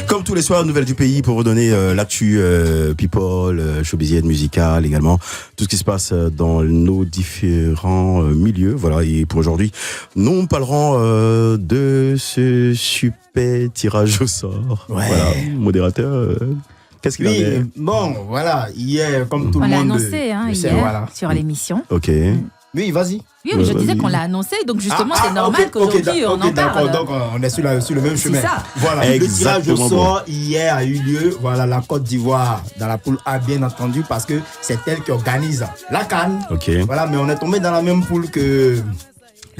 Comme tous les soirs, nouvelles du pays pour vous donner l'actu people, showbizienne, musicale également, tout ce qui se passe dans nos différents milieux. Voilà, et pour aujourd'hui, nous parlerons de ce super tirage au sort. Ouais. Voilà, modérateur. Qu'est-ce qu'il en est? Bon, voilà, hier, comme tout le monde. On l'a annoncé hier voilà. sur l'émission. Ok. Oui, vas-y. Oui, mais je disais qu'on l'a annoncé, donc justement, c'est normal okay, qu'aujourd'hui, on en parle. Donc, on est sur le même chemin. C'est ça. Voilà, le tirage au Exactement sort hier a eu lieu. Voilà, la Côte d'Ivoire dans la poule A, bien entendu, parce que c'est elle qui organise la CAN. Ok. Voilà, mais on est tombé dans la même poule que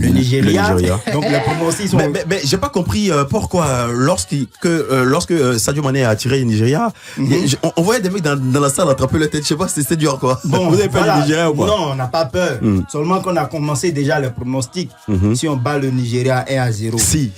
le Nigeria. Donc, les pronostics sont. Mais j'ai pas compris pourquoi lorsque Sadio Mané a tiré le Nigeria, on voyait des mecs dans la salle attraper la tête. Je sais pas si c'était dur quoi. Bon, vous avez peur du Nigeria ou quoi? Non, on n'a pas peur. Seulement qu'on a commencé déjà les pronostics. Si on bat le Nigeria 1-0. Si,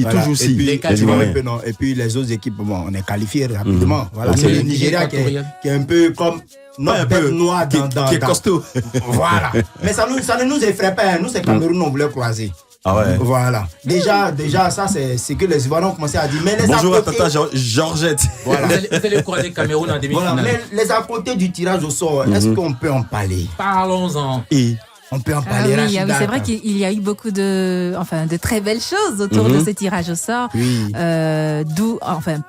Voilà. toujours si. Et puis, Ivoiriens. et puis les autres équipes, bon, on est qualifiés rapidement. Voilà, Ok. c'est le Nigeria qui est un peu comme notre un bête peu noire qui est costaud. Voilà. Mais ça ne nous effraie pas. Hein. Nous, c'est Cameroun, on voulait croiser. Ah ouais. Voilà. Déjà, ça, c'est que les Ivoiriens ont commencé à dire. Mais les Bonjour à à côté, Tata Georgette. voilà. Vous allez croiser Cameroun en demi-finale. Voilà. Mais les à côté du tirage au sort, est-ce qu'on peut en parler? Parlons-en. Et On peut en Ah parler. oui, Rachida. c'est vrai qu'il y a eu beaucoup de très belles choses autour de ce tirage au sort. Oui.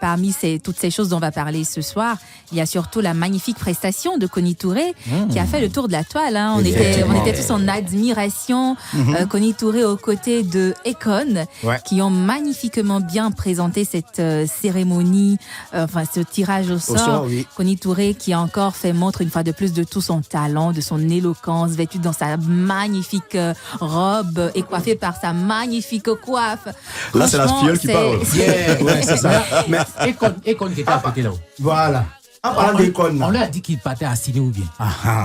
Parmi toutes ces choses dont on va parler ce soir, il y a surtout la magnifique prestation de Koni Touré qui a fait le tour de la toile. Hein. On était tous en admiration. Koni Touré aux côtés de Akon, qui ont magnifiquement bien présenté cette cérémonie, ce tirage au sort. Oui. Koni Touré qui a encore fait montre une fois de plus de tout son talent, de son éloquence, vêtu dans sa magnifique robe et coiffé par sa magnifique coiffe. là, c'est la Franchement, spiole qui parle. Ouais, c'est ça. Mais Akon qui était à côté là-haut. Voilà. En parlant d'Akon, On lui a dit qu'il partait à Sydney ou bien.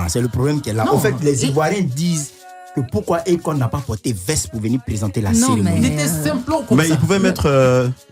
c'est le problème qui est là. Non. En fait, les Ivoiriens disent que pourquoi Akon n'a pas porté veste pour venir présenter la Non, cérémonie. Il était simplement comme Mais ça. il pouvait mettre,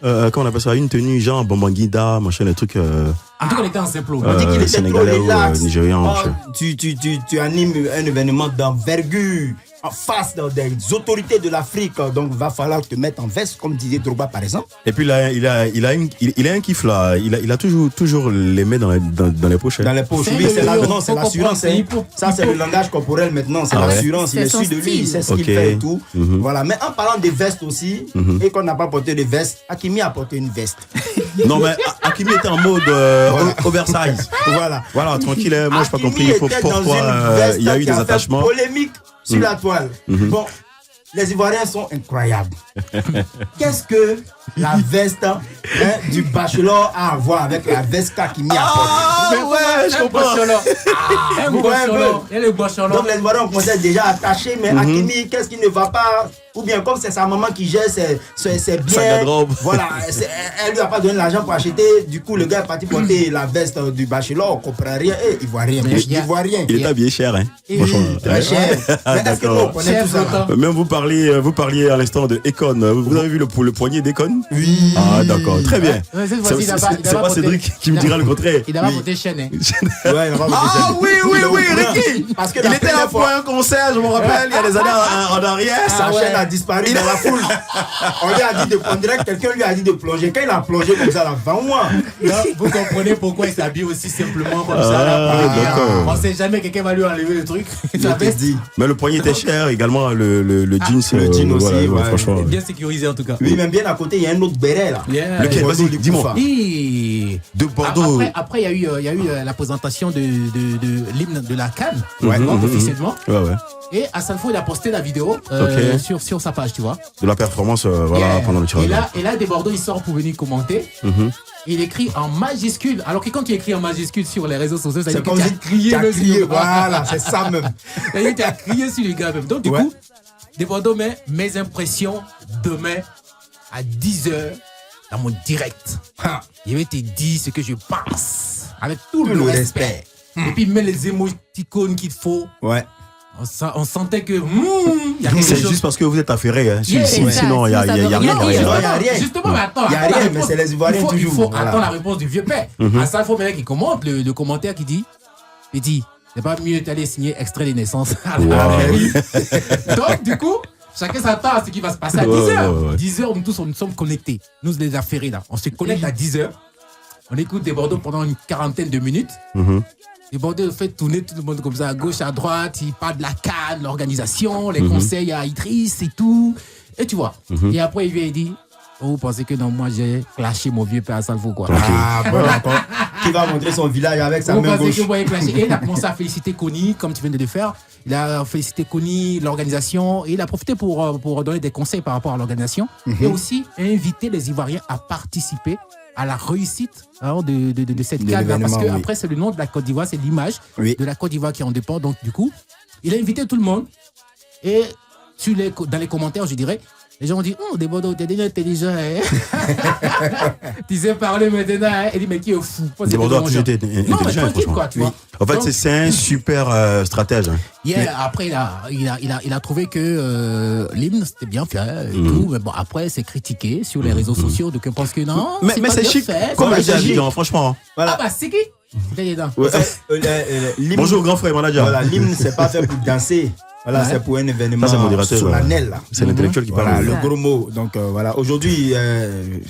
comment on appelle ça, une tenue genre Bambanguida, machin, des trucs En tout cas, il était en simple. On dit qu'il était trop sénégalais ou relax. nigérian. Tu animes un événement d'envergure en face des autorités de l'Afrique. Donc, il va falloir te mettre en veste, comme disait Drogba, par exemple. Et puis là, il a un kiff là. Il a toujours les mains dans les pochettes. Dans les poches. C'est Oui, le c'est lion. non, c'est Faut l'assurance. comprendre, Hein. Ça, c'est le langage corporel maintenant. C'est Ah ouais. l'assurance. Il C'est est son sûr de lui. Il sait ce style. qu'il Ok. fait et tout. Voilà. Mais en parlant des vestes aussi, et qu'on n'a pas porté de veste, Hakimi a porté une veste. Non, mais Hakimi était en mode oversize. Voilà. Voilà, tranquille. Moi, je n'ai pas Hakimi compris était dans pourquoi une veste il y a eu qui des fait attachements. polémique sur la toile. Bon, les Ivoiriens sont incroyables. Qu'est-ce que la veste du bachelor a à voir avec la veste qu'Hakimi a portée? ouais, je comprends. Vous voyez un peu. Il y a le Bocholon. Donc les Ivoiriens ont commencé déjà à attacher, mais Hakimi, qu'est-ce qui ne va pas? Ou bien comme c'est sa maman qui gère ses Sa biens, garde-robe. voilà, elle lui a pas donné l'argent pour acheter, du coup le gars est parti porter la veste du bachelor, on comprend rien, il voit rien, Mais il voit rien. Il est habillé cher, hein. Oui, Franchement. très cher. Mais est-ce que nous on connaît Cher tout ça? flottant. Même vous parliez à l'instant de Akon. Vous avez vu le poignet d'Akon? Oui. Ah, d'accord. Très bien. Ouais, cette fois-ci, il a pas- il a C'est pas pas porté- Cédric qui me dira le contraire. Il n'a pas porté chaîne. Hein. Ouais, il va pas Ah porter ça. oui, Ricky. Parce que Il la était là première pour fois- un concert, je me rappelle, il y a des années en arrière. Sa chaîne a disparu dans la foule. On lui a dit on dirait que quelqu'un lui a dit de plonger. Quand il a plongé comme ça, là, 20 mois. Là, vous comprenez pourquoi il s'habille aussi simplement comme ça. Ah, Là, d'accord. on sait jamais quelqu'un va lui enlever le truc. Je Sa te veste dis. Mais le poignet était cher, également le jeans. le jean aussi, ouais. franchement. est bien sécurisé en tout cas. Oui, même bien à côté, il y a un autre béret là. Yeah. Lequel? Bordeaux, Vas-y, dis-moi. Et De Bordeaux. après, il y a eu la présentation de l'hymne de la CAN, Ouais. officiellement. Ouais. Et à Sanfo, il a posté la vidéo Ok. sur sa page, tu vois. De la performance, voilà, Yeah. pendant le tirage. Et là, des Bordeaux, il sort pour venir commenter. Il écrit en majuscule. Alors que quand tu écris en majuscule sur les réseaux sociaux, ça veut C'est dire que comme tu as si crié tu as dessus. crié. Voilà, c'est ça même. Ça veut dire que tu as crié sur les gars même. Donc, du Ouais. coup, des Bordeaux met mes impressions demain à 10h dans mon direct. Je vais te dire ce que je pense avec tout le respect. Et puis, mets les émoticônes qu'il faut. Ouais. On sentait que il y a quelque C'est chose. juste parce que vous êtes affairé. Hein. Yeah, Sinon, il n'y a ça veut rien rien derrière. dire. Non, il y a rien. Justement, mais attends. Il y a attends la rien, mais réponse. c'est les Ivoiriens Il toujours, faut voilà. attendre la réponse du vieux père. À ça, il faut maintenant qu'il commente le commentaire qui dit c'est pas mieux d'aller signer extrait de naissance à la Wow. mairie. Donc, du coup, Chacun s'attend à ce qui va se passer à 10h. 10h, nous tous, nous sommes connectés. Nous, les affairés, là. On se connecte à 10h. On écoute des Bordeaux pendant une quarantaine de minutes. Les Bordeaux fait tourner tout le monde comme ça, à gauche, à droite. Il parle de la CAN, l'organisation, les conseils à Idriss et tout. Et tu vois. Et après, il vient et dit, vous pensez que non, moi, j'ai clashé mon vieux père à Salvo, quoi. Ah, bon, d'accord. Qui va montrer son village avec sa main gauche. Que vous clashé. Et il a commencé à féliciter Kony, comme tu viens de le faire. Il a félicité Kony, l'organisation. Et il a profité pour donner des conseils par rapport à l'organisation. Et aussi inviter les Ivoiriens à participer à la réussite de cette CAN. Parce que après, c'est le nom de la Côte d'Ivoire, c'est l'image de la Côte d'Ivoire qui en dépend. Donc, du coup, il a invité tout le monde. Et dans les commentaires, je dirais, les gens ont dit, des Bordeaux, t'es déjà intelligent. Hein? Tu sais parler maintenant. Hein? Il dit, mais qui est fou? Des Bordeaux a toujours été intelligent. Non, mais tranquille, quoi, tu vois. En fait, c'est un super stratège. Hein. Après, il a trouvé que l'hymne, c'était bien fait et tout. Mais bon, après, c'est critiqué sur les réseaux sociaux. Donc, on pense que non. Mais c'est chic. Comme elle dit, franchement. Voilà. Ah, bah, c'est qui? Bonjour, grand frère, manager. Voilà, l'hymne, c'est pas fait pour danser. Voilà, c'est pour un événement solennel. C'est l'intellectuel qui parle. Voilà, le gros mot. Donc voilà, aujourd'hui,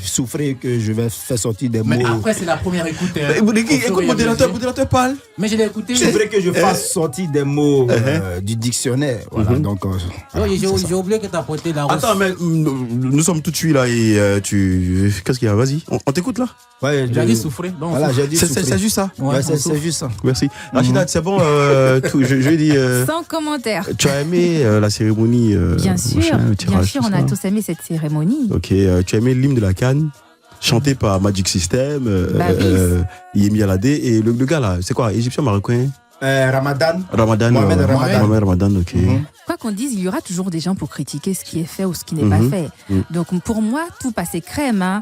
souffrez que je vais faire sortir des mots. Mais après, c'est la première écoute. Écoute, modérateur parle. Mais je l'ai écouté. Souffrez que je fasse sortir des mots du dictionnaire. Voilà, donc. J'ai oublié que tu as pointé la Attends, mais nous sommes tout de suite là et tu. Qu'est-ce qu'il y a? Vas-y, on t'écoute là? Ouais, j'ai dit souffrir. Voilà, j'ai dit souffrir. C'est juste ça? Ouais, c'est juste ça. Merci. Rachida, c'est bon, je lui ai dit. Sans commentaire. Tu as aimé la cérémonie Bien sûr, on a tous aimé cette cérémonie. Ok, tu as aimé l'hymne de la CAN, chanté par Magic System, Yemi Alade, et le gars là, c'est quoi, égyptien, marocain? Mohamed Ramadan, ok. Quoi qu'on dise, il y aura toujours des gens pour critiquer ce qui est fait ou ce qui n'est pas fait. Donc pour moi, tout passait crème. Hein.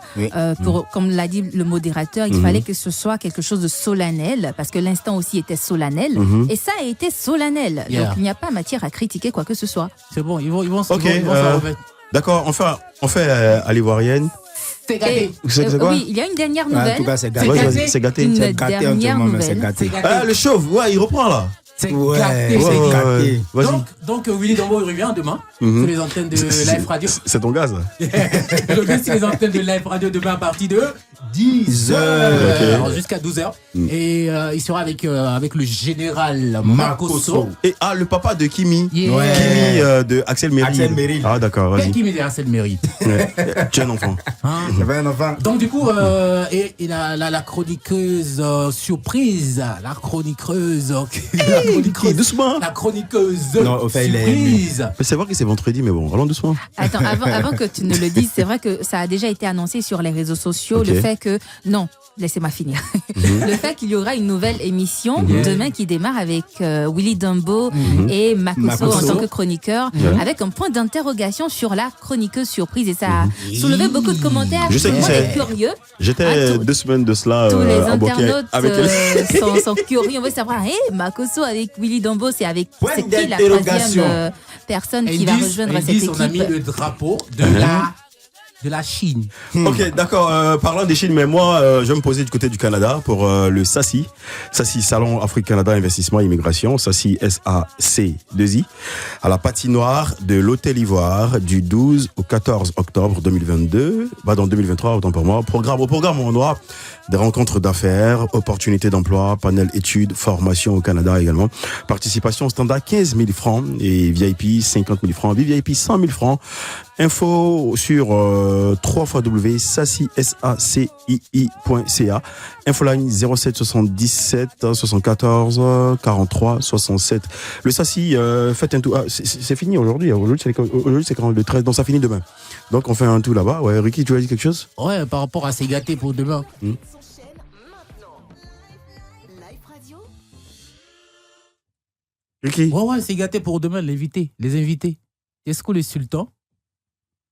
Comme l'a dit le modérateur, il fallait que ce soit quelque chose de solennel, parce que l'instant aussi était solennel. Et ça a été solennel. Donc il n'y a pas matière à critiquer quoi que ce soit. C'est bon, ils vont se remettre. D'accord, on fait à l'ivoirienne. C'est gâté. Oui, il y a une dernière nouvelle. En tout cas, c'est gâté. C'est gâté. Une dernière nouvelle. Ah, le chauve, ouais, il reprend là. C'est gâté. Donc Willy Dombo revient demain sur les antennes de Live Radio. C'est ton gaz. Il revient sur les antennes de Live Radio demain à partir de 10h jusqu'à 12h. Et il sera avec le général Makosso. Et le papa de Kimi. Kimi de Axel Méry. Ah d'accord, vas-y. Kimi de Axel Méry. Tu es un enfant. J'avais un enfant. Donc du coup, et la chroniqueuse surprise. La chroniqueuse. Doucement. La chroniqueuse surprise. C'est vrai que c'est vendredi, mais bon, allons doucement. Attends, avant que tu ne le dises, c'est vrai que ça a déjà été annoncé sur les réseaux sociaux, le fait que... Non, laissez-moi finir. Le fait qu'il y aura une nouvelle émission demain qui démarre avec Willy Dombo et Makosso en tant que chroniqueur, avec un point d'interrogation sur la chroniqueuse surprise. Et ça a soulevé beaucoup de commentaires. Je sais qui c'est. Curieux. J'étais 2 semaines de cela. Tous les internautes sont curieux. On veut savoir, Makosso avec Willy Dombo, c'est qui la troisième personne qui va rejoindre cette équipe? On a mis le drapeau de la Chine. Ok, d'accord. Parlant des Chines, mais moi, je vais me poser du côté du Canada pour le SACI. SACI, Salon Afrique Canada Investissement Immigration. SACI, SAC2I. À la patinoire de l'Hôtel Ivoire du 12 au 14 octobre 2022. Dans 2023, autant pour moi. Au programme, on aura des rencontres d'affaires, opportunités d'emploi, panel études, formation au Canada également. Participation standard 15 000 francs et VIP 50 000 francs. VIP 100 000 francs. Info sur www.sacii.ca. Infoline 07 77 74 43 67. Le SACI, faites un tout. C'est fini aujourd'hui. Aujourd'hui, c'est quand le 13. Donc, ça finit demain. Donc, on fait un tout là-bas. Ouais, Ricky, tu as dit quelque chose? Ouais, par rapport à ces gâtés pour demain. Ricky? Ouais, c'est gâté pour demain, les invités. Est-ce que le sultan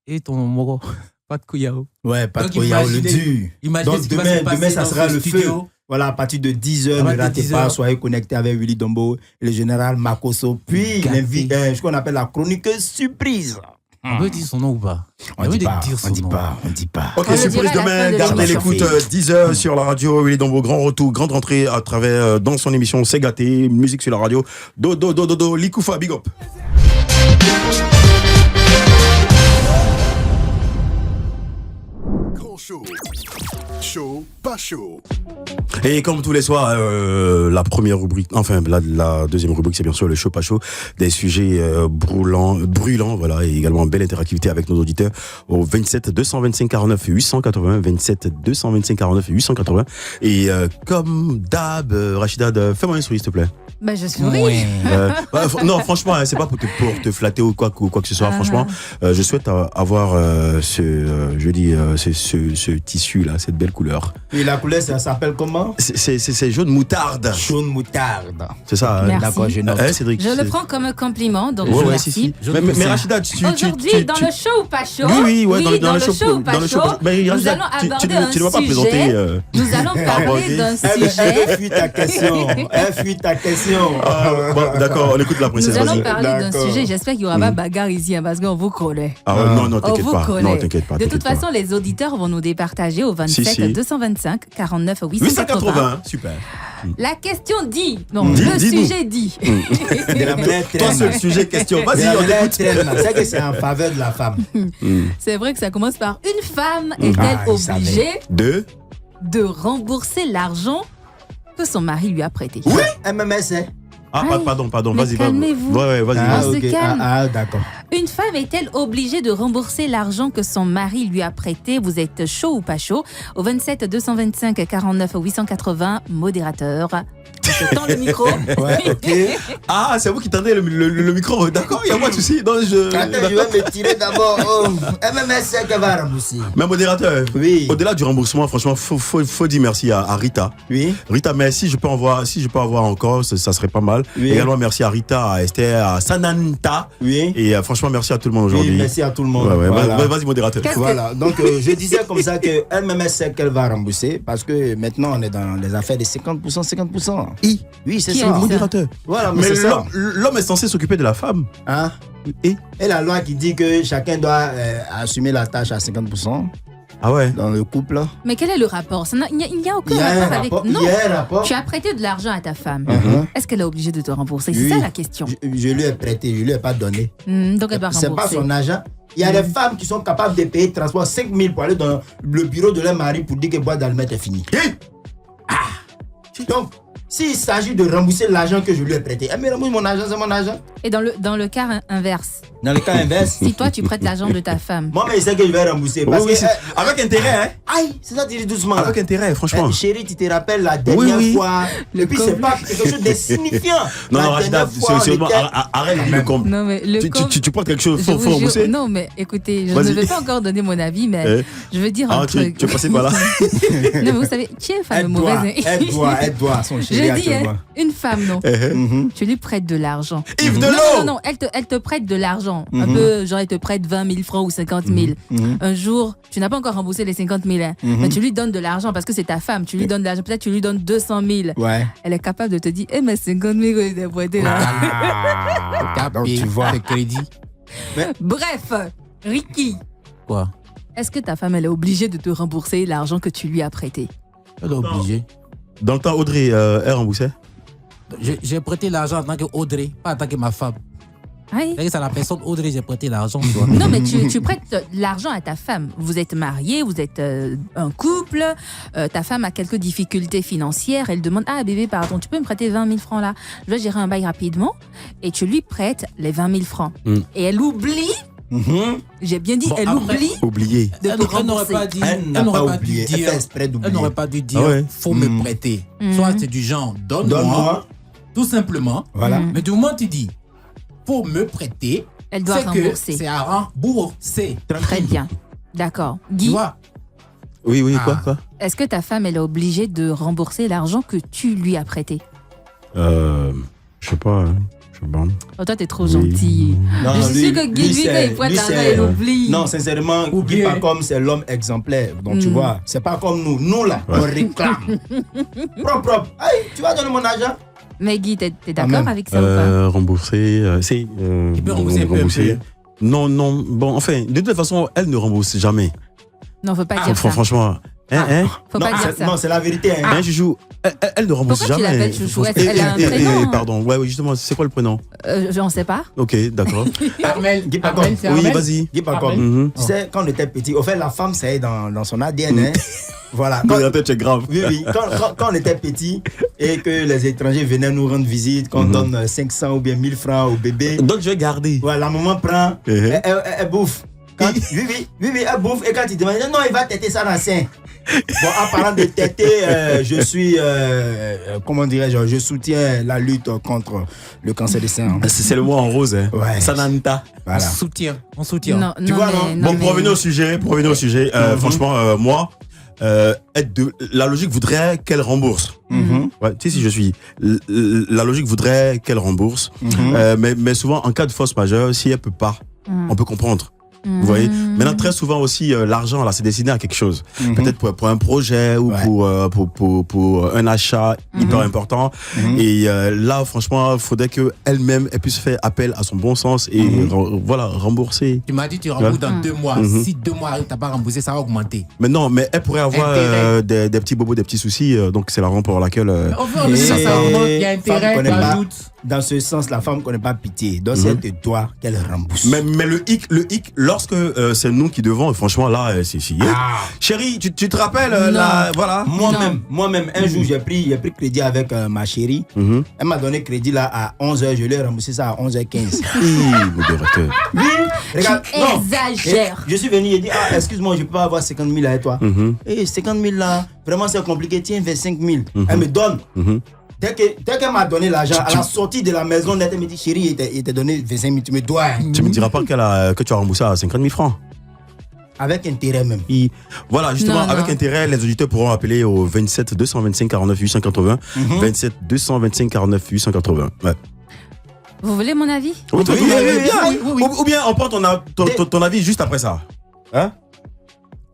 et ton moro? Pas de Kouyao. Ouais, pas de Kouyao, le dur. Donc demain, ça sera le feu. Voilà, à partir de 10h, ne ratez pas, soyez connectés avec Willy Dombo, le général Makosso, puis ce qu'on appelle la chroniqueuse surprise. On veut dire son nom ou pas? On dit pas. Ok, surprise demain, gardez l'écoute 10h sur la radio. Willy Dombo, grand retour, grande rentrée à travers, dans son émission C'est gâté, musique sur la radio. Do, Likoufa, big up. chaud. Chaud, pas chaud. Et comme tous les soirs, la première rubrique, enfin la deuxième rubrique, c'est bien sûr le chaud pas chaud, des sujets brûlants, voilà, et également belle interactivité avec nos auditeurs au 27 225 49 880, 27 225 49 880. Et comme d'hab, Rachida, fais-moi un sourire s'il te plaît. Bah, je souris. Non, franchement, hein, c'est pas pour te flatter ou quoi que ce soit. Franchement, je souhaite avoir ce tissu là, cette belle couleur. Et la couleur, ça s'appelle comment? C'est jaune moutarde. Jaune moutarde. C'est ça. Merci. D'accord, je note. Cédric, Je le prends comme un compliment, donc je Ouais, merci. si. Mais Rachida, Aujourd'hui, dans le show ou pas chaud? Oui, dans le show ou pas chaud, Mais nous Rachida, allons aborder tu ne vas pas un présenter. sujet. Nous allons parler d'un sujet. Elle fuit ta question. Elle fuit ta question. Bon, d'accord, on écoute la princesse. Nous allons Vas-y. parler d'un D'accord. sujet. J'espère qu'il n'y aura pas bagarre ici, hein, parce qu'on vous connaît. Ah ouais, non, On t'inquiète vous pas. connaît. Non, t'inquiète pas. De toute t'inquiète façon, les auditeurs vont nous départager au 27 Si. 225 49 pas. 880. 880, super. La question dit. Non, Dis- le dis-nous. sujet dit. De la manière Toi, traîne. ce sujet question. De Vas-y, la on manière écoute. traîne. C'est que c'est en faveur de la femme. C'est vrai que ça commence par une femme est-elle Ah, il savait. obligée Deux. de rembourser l'argent que son mari lui a prêté? MMS, hein? Ah, Aïe, pardon, mais vas-y. calmez-vous. Ouais, vas-y. Ah, se ok. calme. Ah, d'accord. Une femme est-elle obligée de rembourser l'argent que son mari lui a prêté? Vous êtes chaud ou pas chaud? Au 27 225 49 880, modérateur. Je tends le micro. Ouais, ok. Ah, c'est vous qui tendez le micro. D'accord, il n'y a pas de souci. Non, Attends, je vais me tirer d'abord. Oh, MMS, c'est qu'elle va rembourser. Mais modérateur, Oui. au-delà du remboursement, franchement, faut dire merci à Rita. Oui. Rita, mais si je peux avoir encore, ça serait pas mal. Oui. Également, merci à Rita, à Esther, à Sananta. Oui. Et franchement, merci à tout le monde aujourd'hui. Oui, merci à tout le monde. Ouais, Voilà. Vas-y, modérateur. Qu'est-ce que- Voilà, donc je disais comme ça que MMS sait qu'elle va rembourser parce que maintenant on est dans les affaires de 50%, 50%. Oui, c'est Qui ça. a dit ça? Modérateur. Voilà, mais Mais c'est ça. l'homme est censé s'occuper de la femme. Hein? Et Et la loi qui dit que chacun doit assumer la tâche à 50% Ah ouais. dans le couple. Mais quel est le rapport? Il n'y a aucun Il y a un rapport avec. rapport. Non. Il y a un rapport. Tu as prêté de l'argent à ta femme. Mhm. Est-ce qu'elle est obligée de te rembourser? Oui. C'est ça la question. Je lui ai prêté, je lui ai pas donné. Donc elle doit C'est pas rembourser. son argent. Il y a des femmes qui sont capables de payer le transport 5 000 pour aller dans le bureau de leur mari pour dire que boîte d'allumettes est fini. Donc, s'il s'agit de rembourser l'argent que je lui ai prêté, elle me rembourse mon argent, c'est mon argent. Et dans le cas inverse, Dans le cas inverse, si toi tu prêtes l'argent de ta femme, moi, mais je sais que je vais rembourser. Parce Oui, que, avec intérêt, hein. aïe, c'est ça, dis doucement. Là. Avec intérêt, franchement. Chérie, tu te rappelles la dernière Oui. fois. Et puis, c'est pas quelque chose de signifiant. Non, La Rachida, dernière fois, on sérieusement, était- arrête le compte. non mais le Tu prends quelque chose, je faut vous jure- rembourser. non mais écoutez, je Vas-y. ne vais pas encore donner mon avis, mais Eh. je veux dire un Ah, tu truc. es passé par là. Non mais vous savez, tu es une femme mauvaise. Aide-toi, son chéri, Je dis, hein, actuellement. une femme non. Mhm. Tu lui prêtes de l'argent. Yves Non, Delot. non, elle te prête de l'argent. Un peu, genre, elle te prête 20 000 francs ou 50 000. Un jour, tu n'as pas encore remboursé les 50 000, hein, mais tu lui donnes de l'argent parce que c'est ta femme. Tu lui donnes de l'argent. Peut-être tu lui donnes 200 000. Ouais. Elle est capable de te dire, mais 50 000 que j'ai prêté là. Donc, tu vois. Le crédit. Bref, Ricky, Quoi? est-ce que ta femme, elle est obligée de te rembourser l'argent que tu lui as prêté? Elle est obligée. Dans le temps, Audrey est remboursée. J'ai prêté l'argent en tant que Audrey, pas en tant que ma femme. Aïe. C'est à la personne Audrey, j'ai prêté l'argent, tu vois. Non, mais tu prêtes l'argent à ta femme. Vous êtes mariés, vous êtes un couple. Ta femme a quelques difficultés financières. Elle demande, ah bébé, pardon, tu peux me prêter 20 000 francs là? Je vais gérer un bail rapidement. Et tu lui prêtes les 20 000 francs. Et elle oublie, Mhm. j'ai bien dit, Bon, elle après- oublie Oublié. de te Elle n'aurait rembourser. pas dit, Elle n'a pas oublié. Elle fait exprès elle d'oublier. n'aurait pas dû dire, Ah ouais. faut me prêter. Soit c'est du genre, donne-moi, Donne-moi. tout simplement. Voilà. Mais du moment où tu dis, faut me prêter, Elle doit c'est que rembourser. c'est à rembourser. Très bien. D'accord. Tu Guy, vois? Oui, Ah. quoi? est-ce que ta femme, elle est obligée de rembourser l'argent que tu lui as prêté? Je sais pas. Je sais pas. Oh, toi, t'es trop Oui. gentil. Non, Je suis sûre que Guy, lui, quand il prête l'argent, il oublie. Non, sincèrement, Ou Guy bien- pas comme c'est l'homme exemplaire. Donc tu vois, c'est pas comme nous. Nous là, on réclame. Propre. Aïe, tu vas donner mon argent? Mais Guy, t'es Quand d'accord même. avec ça ou pas? Rembourser, c'est. Tu peux rembourser un peu, un peu. Non. Bon, enfin, de toute façon, elle ne rembourse jamais. Non, faut pas dire ça. Franchement, Faut pas dire ça. Non, c'est la vérité. Hein, Chouchou, elle ne rembourse Pourquoi tu jamais. l'appelles Chouchou? Elle a un prénom, hein. Pardon, ouais, justement, c'est quoi le prénom? Je ne sais pas. Ok, d'accord. Armel, Guy Armel, c'est Oui, Armel. vas-y. Guy Pacom. Mhm. Tu sais, quand on était petit, au fait, la femme, c'est dans son ADN. Hein. Voilà. Dans la tête, c'est grave. Oui. Quand on était petit et que les étrangers venaient nous rendre visite, qu'on donne 500 ou bien 1000 francs au bébé, Donc, je vais garder. voilà, la maman prend, elle bouffe. Oui, elle bouffe. Et quand il demande, non, il va têter ça dans le sein. Bon, en parlant de têter, je suis, comment dirais-je, je soutiens la lutte contre le cancer des seins. C'est le mot en rose, hein. Ouais. Sananta. Voilà. On soutient. Non, Tu non, vois, mais, non non, Bon, mais- pour revenir au sujet, franchement, moi, la logique voudrait qu'elle rembourse. Ouais, tu sais, si je suis. La logique voudrait qu'elle rembourse. Mais souvent, en cas de force majeure, si elle peut pas, on peut comprendre. Vous voyez. Maintenant, très souvent aussi, l'argent, là, c'est destiné à quelque chose. Peut-être pour un projet ou pour un achat hyper important. Et là, franchement, il faudrait qu'elle-même elle puisse faire appel à son bon sens et voilà, rembourser. Tu m'as dit tu rembourses dans 2 mois. Si 2 mois, tu n'as pas remboursé, ça va augmenter. Mais non, mais elle pourrait avoir Intérêt. des petits bobos, des petits soucis. Donc, c'est la raison pour laquelle. Au fur et à mesure, ça augmente. Il y a intérêt, Femme tu connaît pas. ajoutes. Dans ce sens, la femme ne connaît pas pitié. Donc, c'est de toi qu'elle rembourse. Mais le hic, lorsque c'est nous qui devons, franchement, là, c'est chier. Chérie, tu te rappelles, là, voilà. Moi-même, un jour, j'ai pris crédit avec ma chérie. Elle m'a donné crédit là à 11h. Je lui ai remboursé ça à 11h15. Modérateur. Oui, regarde. Tu non. exagères. Et je suis venu et dit, excuse-moi, je peux pas avoir 50 000 avec toi. Et 50 000 là, vraiment c'est compliqué. Tiens, 25 000. Elle me donne. Dès qu'elle m'a donné l'argent, à la sortie de la maison, elle me dit, chérie, il t'a donné 25 000, tu me dois. Tu me diras pas que tu as remboursé à 50 000 francs. Avec intérêt même. Voilà, justement, Non, avec non. intérêt, les auditeurs pourront appeler au 27 225 49 880. 27 225 49 880. Ouais. Vous voulez mon avis? Oui, oui, oui. Ou bien on prend ton avis juste après ça. Hein?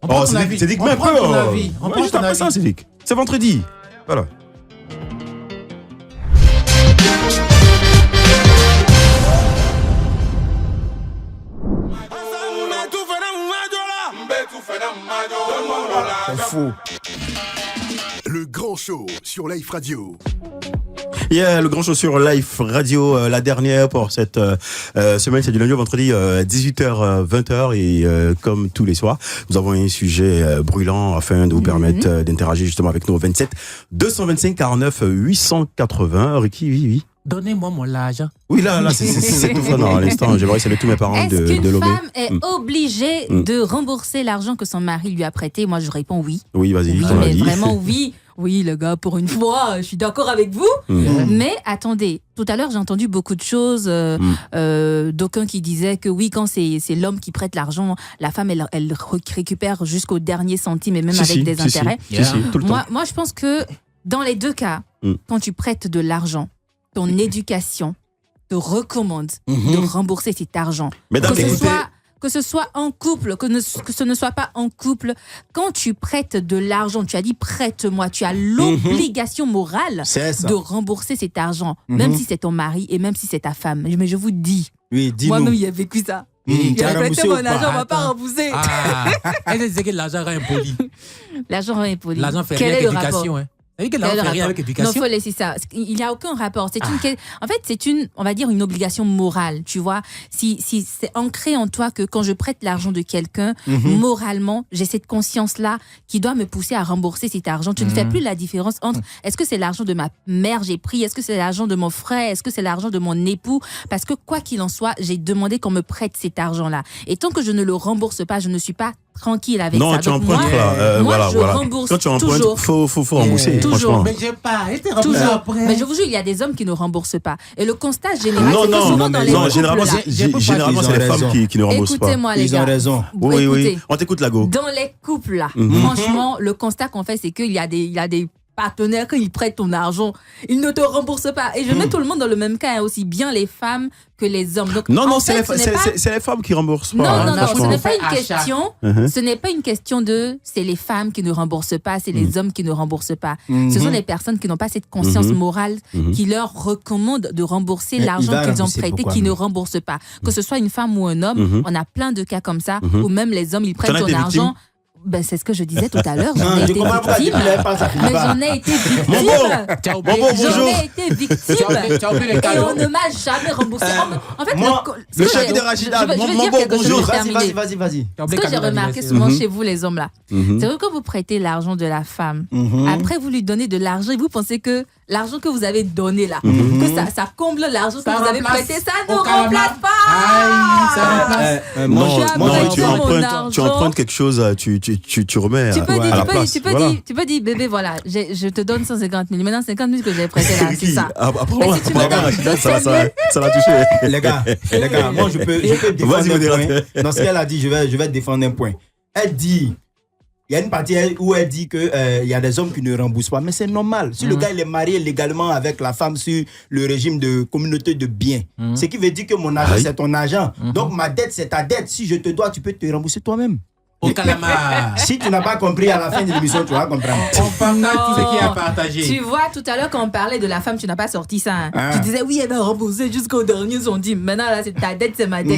On prend ton avis. C'est dit que On même prend peu. ton avis. On prend Juste ton après avis. ça, c'est dit. C'est vendredi. Voilà. C'est fou. Le grand show sur Life Radio. Yeah, le grand show sur Life Radio, la dernière pour cette semaine, c'est du lundi au vendredi, 18h, 20h et comme tous les soirs, nous avons un sujet brûlant afin de vous permettre d'interagir justement avec nous au 27 225 49 880. Ricky, oui. Donnez-moi mon argent. Oui, là, c'est tout prenant à l'instant. J'aimerais saluer tous mes parents Est-ce de qu'une Lomé. femme est obligée de rembourser l'argent que son mari lui a prêté? Moi, je réponds oui. Oui, vas-y, Oui, ton mais avis. vraiment oui. Oui, le gars, pour une fois, je suis d'accord avec vous. Mais attendez, tout à l'heure, j'ai entendu beaucoup de choses. D'aucuns qui disaient que oui, quand c'est l'homme qui prête l'argent, la femme, elle récupère jusqu'au dernier centime et même avec des intérêts. Si, tout le temps. Moi, je pense que dans les deux cas, quand tu prêtes de l'argent, ton éducation te recommande de rembourser cet argent. Mesdames, écoutez, Que ce soit en couple, que ce ne soit pas en couple, quand tu prêtes de l'argent, tu as dit prête-moi, tu as l'obligation morale C'est ça. de rembourser cet argent, même si c'est ton mari et même si c'est ta femme. Mais je vous dis, Oui, dis-nous. moi-même, il a vécu ça. Tu Il as a prêté remboursé mon ou pas? argent, on va pas Attends. rembourser. Elle disait que l'argent rend impoli. L'argent est poli. L'argent fait Quel rien est avec le l'éducation. rapport? Ça veut dire que Quel est l'argent le fait rien rapport? avec Non, l'éducation. faut laisser ça. Il n'y a aucun rapport. En fait, c'est une, on va dire, une obligation morale, tu vois. Si c'est ancré en toi que quand je prête l'argent de quelqu'un, moralement, j'ai cette conscience-là qui doit me pousser à rembourser cet argent. Tu ne fais plus la différence entre est-ce que c'est l'argent de ma mère j'ai pris, est-ce que c'est l'argent de mon frère, est-ce que c'est l'argent de mon époux, parce que quoi qu'il en soit, j'ai demandé qu'on me prête cet argent-là. Et tant que je ne le rembourse pas, je ne suis pas tranquille avec non, ça. tu Donc empruntes moi, là. moi, je voilà. rembourse Quand tu empruntes, toujours. faut rembourser. Toujours. Franchement. Mais j'ai pas. Elle était remboursée Toujours. après. Mais je vous jure, il y a des hommes qui ne remboursent pas. Et le constat général, Non, c'est que non, souvent non, dans mais les non, couples, généralement, là, généralement, Ils c'est ont les femmes raison. qui ne remboursent pas. écoutez-moi les Ils ont gars. raison. Oui, Écoutez, oui. On t'écoute, Lago. dans les couples là, franchement, le constat qu'on fait, c'est qu'il y a des partenaires, quand ils prêtent ton argent, ils ne te remboursent pas. Et je mets tout le monde dans le même cas, hein, aussi bien les femmes que les hommes. Donc, Non, en non, fait, ce n'est pas- c'est les femmes qui remboursent Non, pas. hein, non, non, ce franchement. n'est pas une Achat. question. Ce n'est pas une question de c'est les femmes qui ne remboursent pas, c'est les hommes qui ne remboursent pas. Ce sont les personnes qui n'ont pas cette conscience morale qui leur recommande de rembourser Mais il l'argent va qu'ils ont rembourser prêté, pourquoi, qui ne mais- remboursent pas. Que ce soit une femme ou un homme, on a plein de cas comme ça où même les hommes ils prêtent T'en as ton été argent. Ben, c'est ce que je disais tout à l'heure. J'en ai Je été comprends pas, victime. tu l'avais pas, ça finit Mais pas. j'en ai été victime. T'as oublié- Bonbon, J'en bonjour. ai été victime. Tu as oublié les Et cadeaux. on ne m'a jamais remboursé. En fait, moi, le chèque de Rachida, je veux mon dire bon, quelque chose, bonjour. je vais terminer. Vas-y. T'as Ce oublié que j'ai cadeau remarqué d'anniversaire. souvent chez vous, les hommes là, Mhm. c'est que quand vous prêtez l'argent de la femme, après vous lui donnez de l'argent et vous pensez que l'argent que vous avez donné là, que ça comble l'argent que Ça vous avez remplace prêté, ça ne au calamar. remplace pas. Aïe, ça remplace. Non, j'ai non, apporté tu mon empruntes, argent. tu empruntes quelque chose, tu remets Tu peux à la dire, place. tu peux Voilà. dire, tu peux dire, bébé, voilà, je te donne 150 000. Maintenant, 50 000 que j'ai prêté là, c'est ça. Après, Mais si tu me donnes Rachida, ça 200 l'a touché. Les gars, moi je peux défendre Vas-y, un modérateur. point. Dans ce qu'elle a dit, je vais défendre un point. Elle dit, il y a une partie où elle dit que il y a des hommes qui ne remboursent pas, mais c'est normal. Si le gars il est marié légalement avec la femme sur le régime de communauté de biens, ce qui veut dire que mon argent Aïe. c'est ton argent. Donc ma dette c'est ta dette. Si je te dois, tu peux te rembourser toi-même. Au calamar. Si tu n'as pas compris à la fin de l'émission, tu vas comprendre. On partage tout ce qui est à Tu partager. vois, tout à l'heure, quand on parlait de la femme, tu n'as pas sorti ça. Hein. Ah. Tu disais, oui, elle va rembourser jusqu'au dernier centime. Maintenant, là, c'est ta dette, c'est ma dette.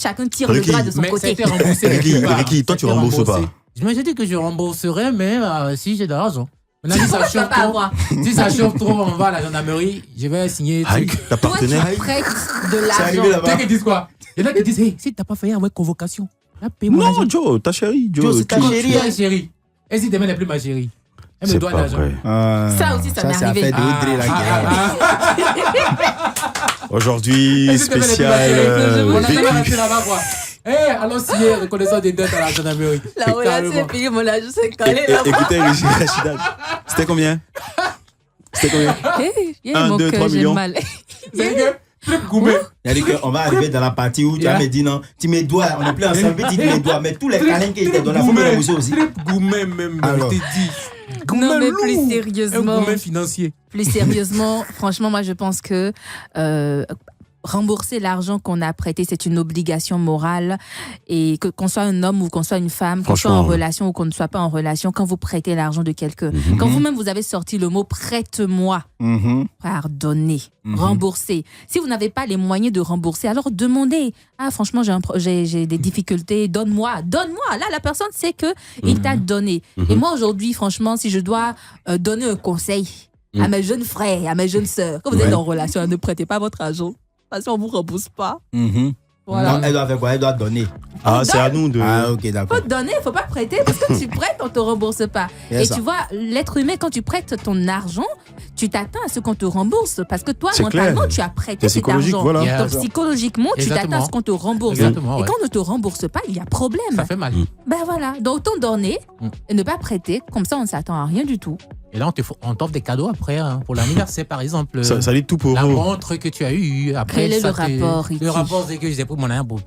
Chacun tire Ricky, le bras de son Mais ça a côté. été remboursé. Ricky, quelque part. Ricky, toi, tu Ça a été rembourses remboursé. pas. Je me suis dit que je rembourserais, mais si j'ai de l'argent. Maintenant, si ça Pourquoi tu vas chauffe pas trop, avoir si ça chauffe trop, on va à la gendarmerie, je vais signer. Aïe, truc. ta Toi, tu partenaire. prêtes de C'est arrivé l'argent. là-bas. Tu sais qu'ils disent quoi? Il y en a qui disent, hey, si t'as pas fait avec convocation, là, paye mon argent. Non, Joe, ta chérie. Joe, c'est ta tu- chérie. Tu es chérie. Et si demain n'est plus ma chérie? Elle me C'est doit de pas l'argent. vrai. Ça aussi, ça m'est c'est arrivé. affaire de Audrey, la guerre. Aujourd'hui, Et si demain n'est plus ma chérie, spécial on a jamais vécu. resté là-bas, quoi. Eh, allons signer reconnaissance des dettes à la gendarmerie. La relation est payée, mon argent, c'est calé là-bas. Écoutez, Rachida, c'était combien? C'était combien? Un, Mon deux, cœur, 3 j'ai millions. mal. C'est que, flip gourmet. Il a dit qu'on va arriver dans la partie où tu Yeah. vas me dire non, tu me dois, on n'est plus ensemble, puis tu me dois, mais tous les câlins qui étaient dans la faut me rembourser aussi. Trip gourmet même, Alors. je t'ai dit. Non, mais plus lourd. Un sérieusement. gourmet financier. Plus sérieusement, franchement, moi, je pense que rembourser l'argent qu'on a prêté, c'est une obligation morale. Et qu'on soit un homme ou qu'on soit une femme, qu'on soit en Franchement, relation ou qu'on ne soit pas en relation, quand vous prêtez l'argent de quelqu'un, quand vous-même vous avez sorti le mot prête-moi, pardonnez, remboursez. Si vous n'avez pas les moyens de rembourser, alors demandez. Ah, franchement, j'ai des difficultés, donne-moi. Là, la personne sait que il t'a donné. Et moi, aujourd'hui, franchement, si je dois donner un conseil à mes jeunes frères, à mes jeunes sœurs, quand vous êtes en relation, ne prêtez pas votre argent. Parce qu'on ne vous rembourse pas. Voilà. Non, elle doit faire quoi? Elle doit donner. Ah, c'est à nous de. Ah, ok, Il d'accord. faut donner, il ne faut pas prêter parce que tu prêtes, on ne te rembourse pas. Yes, Et ça. tu vois, l'être humain, quand tu prêtes ton argent, tu t'attends à ce qu'on te rembourse parce que toi, C'est mentalement, clair. tu as prêté C'est cet psychologique, argent. voilà. Yeah. Donc, psychologiquement, tu Exactement. t'attends à ce qu'on te rembourse. Exactement, Et ouais. quand on ne te rembourse pas, il y a problème. Ça fait mal. Ben voilà. Donc, autant donner et ne pas prêter. Comme ça, on ne s'attend à rien du tout. Et là, on t'offre des cadeaux après, hein, pour l'anniversaire, par exemple. Ça dit tout pour La vous. montre que tu as eue. Après, Quel est ça le rapport, Ricky? Le rapport, c'est que j'ai pris mon argent pour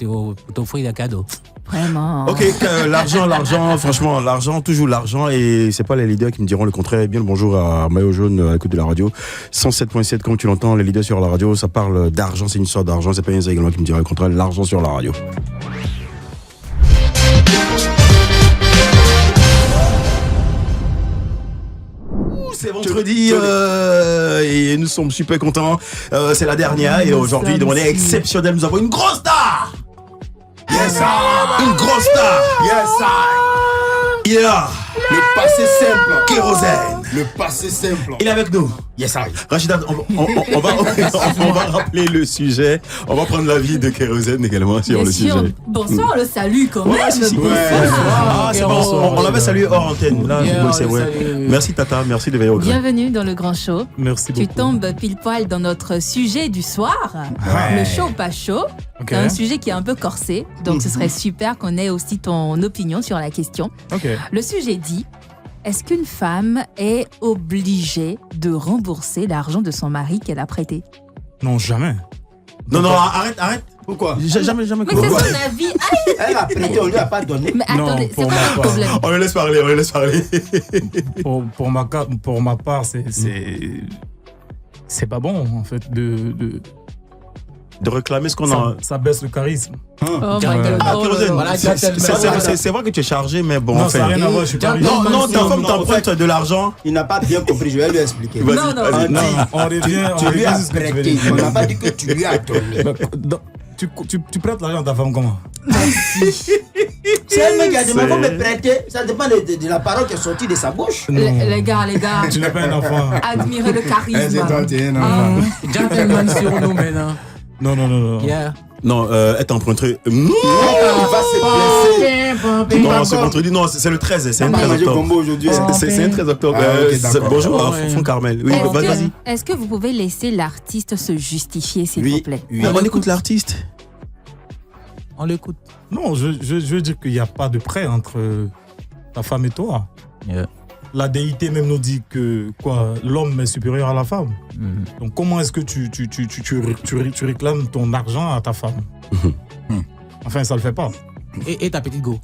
t'offrir des cadeaux. Vraiment. Ok, l'argent, franchement, l'argent, toujours l'argent, et c'est pas les leaders qui me diront le contraire. Bien le bonjour à Maillot Jaune à l'écoute de la radio. 107.7, comme tu l'entends, les leaders sur la radio, ça parle d'argent, c'est une sorte d'argent, c'est pas Yenza également qui me dira le contraire, l'argent sur la radio. C'est vendredi et nous sommes super contents. C'est la dernière et aujourd'hui, de manière exceptionnelle, nous avons une grosse star. Yes, sir. Une grosse star. Yes, sir. Il est là. Le passé simple. Kérosène. Le passé simple. Il est avec nous. Yes, sir. Rachida, on va rappeler le sujet. On va prendre l'avis de Kérosène également sur Bien le sûr. sujet. Bonsoir, le salut quand même. Ouais, si, si. Bonsoir. Ah, c'est bon. On l'avait salué hors antenne. Là, Yeah, oui, c'est on vrai. le salue. Merci Tata, merci de veiller au grain. Bienvenue dans le grand show. Merci Tu beaucoup. tombes pile poil dans notre sujet du soir, le show pas chaud. Ok. C'est un sujet qui est un peu corsé, donc ce serait super qu'on ait aussi ton opinion sur la question. Ok. Le sujet dit, est-ce qu'une femme est obligée de rembourser l'argent de son mari qu'elle a prêté? Non, jamais. Non, arrête. Pourquoi? Jamais. Mais c'est son avis. Aïe, Elle a prêté, on lui a pas donné. mais Non, attendez, c'est pour quoi ma le part. problème? On le laisse parler. Pour ma part, c'est pas bon en fait De réclamer ce qu'on a. ça baisse le charisme. Oh my Gentleman. God. Ah, Oh là Kérosène, là. Voilà, c'est vrai que tu es chargé, mais bon, Non, en fait. ça n'a rien à voir. Je suis pas riche. Non, ta femme Non, t'emprunte de l'argent. Il n'a pas bien compris, je vais lui expliquer. Vas-y, Non, non. vas-y. On dit, On revient tu lui as sur ce que tu veux prêté. dire. On n'a pas dit que tu lui as donné. tu prêtes l'argent à ta femme comment? C'est elle-même qui a demandé de me prêter. Ça dépend de la parole qui est sortie de sa bouche. Les gars, Tu n'es pas un enfant. admirez le charisme. C'est toi, tu es un enfant. Gentleman sur nous maintenant. Non. Yeah. Non, être emprunté. Non, Il va se blesser. non, ce vendredi, non, c'est le 13, c'est On le va 13 manger octobre. combo aujourd'hui. C'est le 13 octobre. Ah, ok, d'accord. Bonjour, Ouais. Fonfon Carmel. Oui, vas-y. Est-ce que vous pouvez laisser l'artiste se justifier, s'il vous plaît? Oui. On écoute l'artiste. On l'écoute. Non, je veux dire qu'il n'y a pas de prêt entre ta femme et toi. Yeah. La déité même nous dit que l'homme est supérieur à la femme. Donc comment est-ce que tu réclames ton argent à ta femme? Enfin, ça le fait pas. Et ta petite go.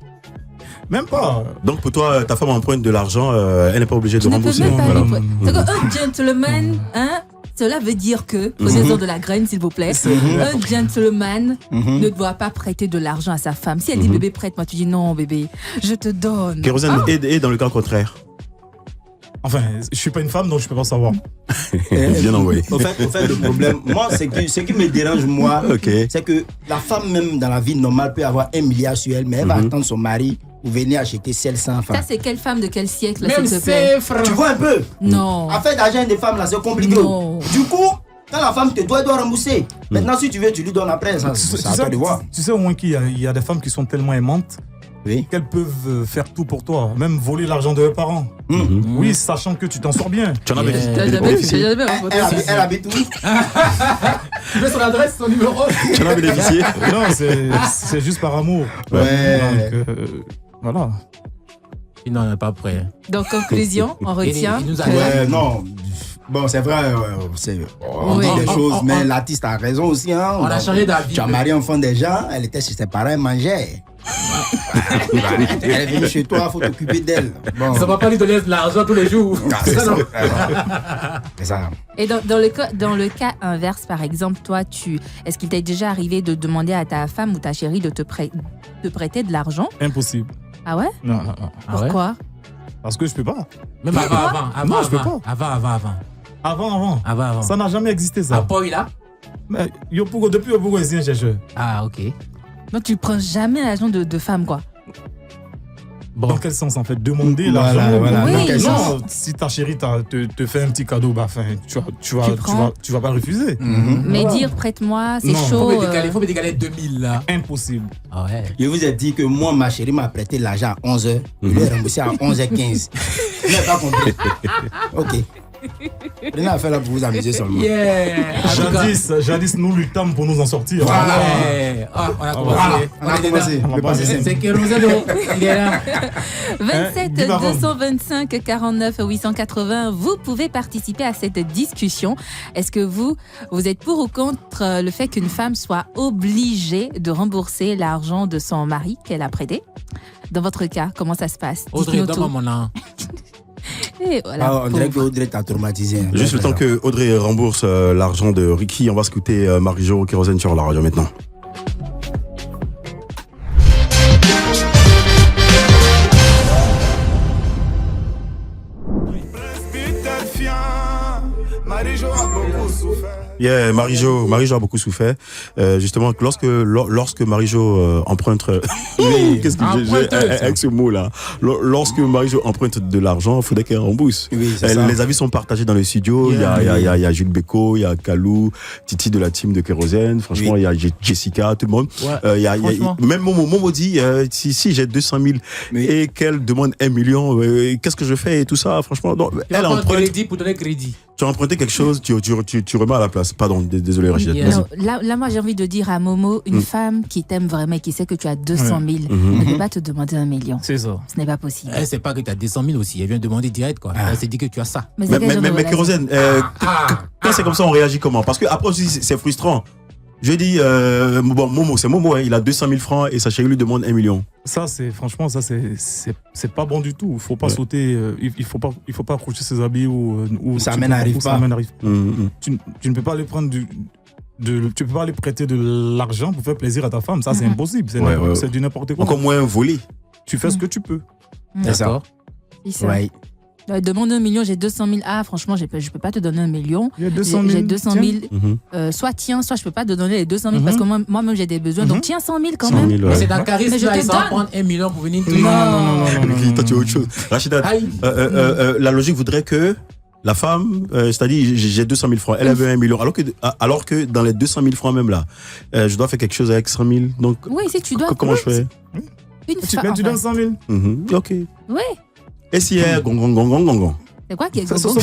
Même pas. Donc pour toi, ta femme emprunte de l'argent, elle n'est pas obligée de Tu ne peux rembourser. même pas Voilà. lui prêter. C'est qu'un gentleman, hein, cela veut dire que, prenez-en de la graine s'il vous plaît, un gentleman ne doit pas prêter de l'argent à sa femme. Si elle dit bébé prête-moi, tu dis non bébé, je te donne. Kérosène est dans le cas contraire. Enfin, je suis pas une femme, donc je peux pas savoir. Bien envoyé. Au fait, le problème, moi, ce qui me dérange, moi, Ok. c'est que la femme, même dans la vie normale, peut avoir 1 milliard sur elle, mais elle va attendre son mari pour venir acheter celle sans femme. Ça, c'est quelle femme de quel siècle, Même s'il te plaît? c'est frère. Tu vois un peu? Non. Affaire d'argent des femmes, là, c'est compliqué. Non. Du coup, quand la femme te doit, elle doit rembourser. Maintenant, si tu veux, tu lui donnes après. Ça, Tu c'est à toi de voir. sais au moins qu'il y a des femmes qui sont tellement aimantes Oui. qu'elles peuvent faire tout pour toi, même voler l'argent de leurs parents. Oui, sachant que tu t'en sors bien. Tu en as T'as bénéficié. jamais rencontré ça. Elle habite où? Tu veux son adresse, son numéro. Tu en as bénéficié. Non, c'est juste par amour. Ouais. Donc, voilà. Non, on n'est pas prêt. Donc, conclusion, on retient. Il nous a que- Ouais, non. Bon, c'est vrai, on Oui. dit des choses, on- mais l'artiste a raison aussi. Hein. On a changé d'avis. Tu as marié un enfant des gens, elle était chez ses parents, elle mangeait. Elle est venue chez toi, il faut t'occuper d'elle. Bon. Ça va pas lui donner de l'argent tous les jours. Ah, c'est ça. C'est ça. Et dans le cas inverse, par exemple, toi, est-ce qu'il t'est déjà arrivé de demander à ta femme ou ta chérie de te prêter de l'argent? Impossible. Ah ouais? Non. Ah ouais? Pourquoi? Parce que je peux pas. Même avant. Non, je peux pas. Avant. Ça n'a jamais existé, ça. Ah, pas là? Mais depuis Yopogo, ici, un chercheur. Ah, ok. Donc, tu prends jamais l'argent de femme, quoi. Dans quel sens, en fait? Demander Voilà, l'argent. voilà. Oui, Dans quel non. sens? Non, si ta chérie te fait un petit cadeau, bah, enfin, tu vas pas refuser. Mais dire prête-moi, c'est Non. chaud. Faut me décaler 2000 là. Impossible. Ah ouais. Je vous ai dit que moi, ma chérie m'a prêté l'argent à 11h. Je lui ai remboursé à 11h15. Vous n'avez pas compris. Ok. Prenez affaire là pour vous amuser seulement. Yeah. En tout cas, Jadis, nous luttons pour nous en sortir. ouais. Ah, on a commencé. On a commencé. Le passé simple. C'est Kérosène, il est là. 27 dis-moi, Rome. 225 49 880, vous pouvez participer à cette discussion. Est-ce que vous êtes pour ou contre le fait qu'une femme soit obligée de rembourser l'argent de son mari qu'elle a prêté? Dans votre cas, comment ça se passe? Audrey, Dites-nous donne-moi tout. mon nom. Et voilà, Ah, on dirait que pauvre. Audrey t'a traumatisé. Hein. Juste le temps que Audrey rembourse l'argent de Ricky, on va scouter Marie-Jo Kérosène sur la radio maintenant. Yeah, Marie-Jo a beaucoup souffert. Justement, lorsque Marie-Jo emprunte, qu'est-ce que j'ai avec ce mot-là? Lorsque Marie-Jo emprunte de l'argent, il faudrait qu'elle rembourse. Oui, c'est ça. Les avis sont partagés dans le studio. Il y a Jules Beko, il y a Kalou, Titi de la team de Kérosène. Franchement, il y a Jessica, tout le monde. Ouais, franchement. Même Momo dit, si j'ai 200 000 et qu'elle demande 1 million, qu'est-ce que je fais et tout ça? Franchement, non, elle emprunte. Crédit pour donner crédit. Tu as emprunté quelque chose, tu remets à la place. Pardon, désolé Rachid. Yeah. Non, là, moi, j'ai envie de dire à Momo, une femme qui t'aime vraiment et qui sait que tu as 200 000 ne peut pas te demander 1 million. C'est ça. Ce n'est pas possible. Elle sait pas que tu as 200 000 aussi. Elle vient demander direct, quoi. Elle s'est dit que tu as ça. Mais c'est quel genre de Mais relation? Kérosène, quand c'est comme ça, on réagit comment? Parce que après aussi, c'est frustrant. Je dis, Momo, c'est Momo, hein, il a 200 000 francs et sa chérie lui demande 1 million. Ça, c'est pas bon du tout. Il faut pas sauter, il faut pas accrocher ses habits ou Ça n'arrive pas. Tu ne peux pas aller prendre tu peux pas aller prêter de l'argent pour faire plaisir à ta femme. Ça, c'est impossible. C'est du n'importe quoi. Encore moins volé. Tu fais ce que tu peux. C'est ça. C'est ça. Ouais. Demande 1 million, j'ai 200 000. Ah, franchement, je peux pas te donner 1 million. Il y a 200 000. J'ai 200 000. Mhm. Soit tiens, soit je peux pas te donner les 200 000 parce que moi-même j'ai des besoins. Donc tiens 100 000 quand 100 même. 000, Mais ouais. c'est dans le charisme, Mais je là, te ils s'en donne. prendre 1 million pour venir te Non. Toi, tu as autre chose. Rachida, Aïe. la logique voudrait que la femme, c'est-à-dire j'ai 200 000 francs, elle avait 1 million, alors que dans les 200 000 francs même là, je dois faire quelque chose avec 100 000. Donc, Oui, si tu dois. comment je fais? Une Tu femme. donnes 100 000. Ok. Oui. Et si elle gong. C'est quoi qui est Ça, gogo?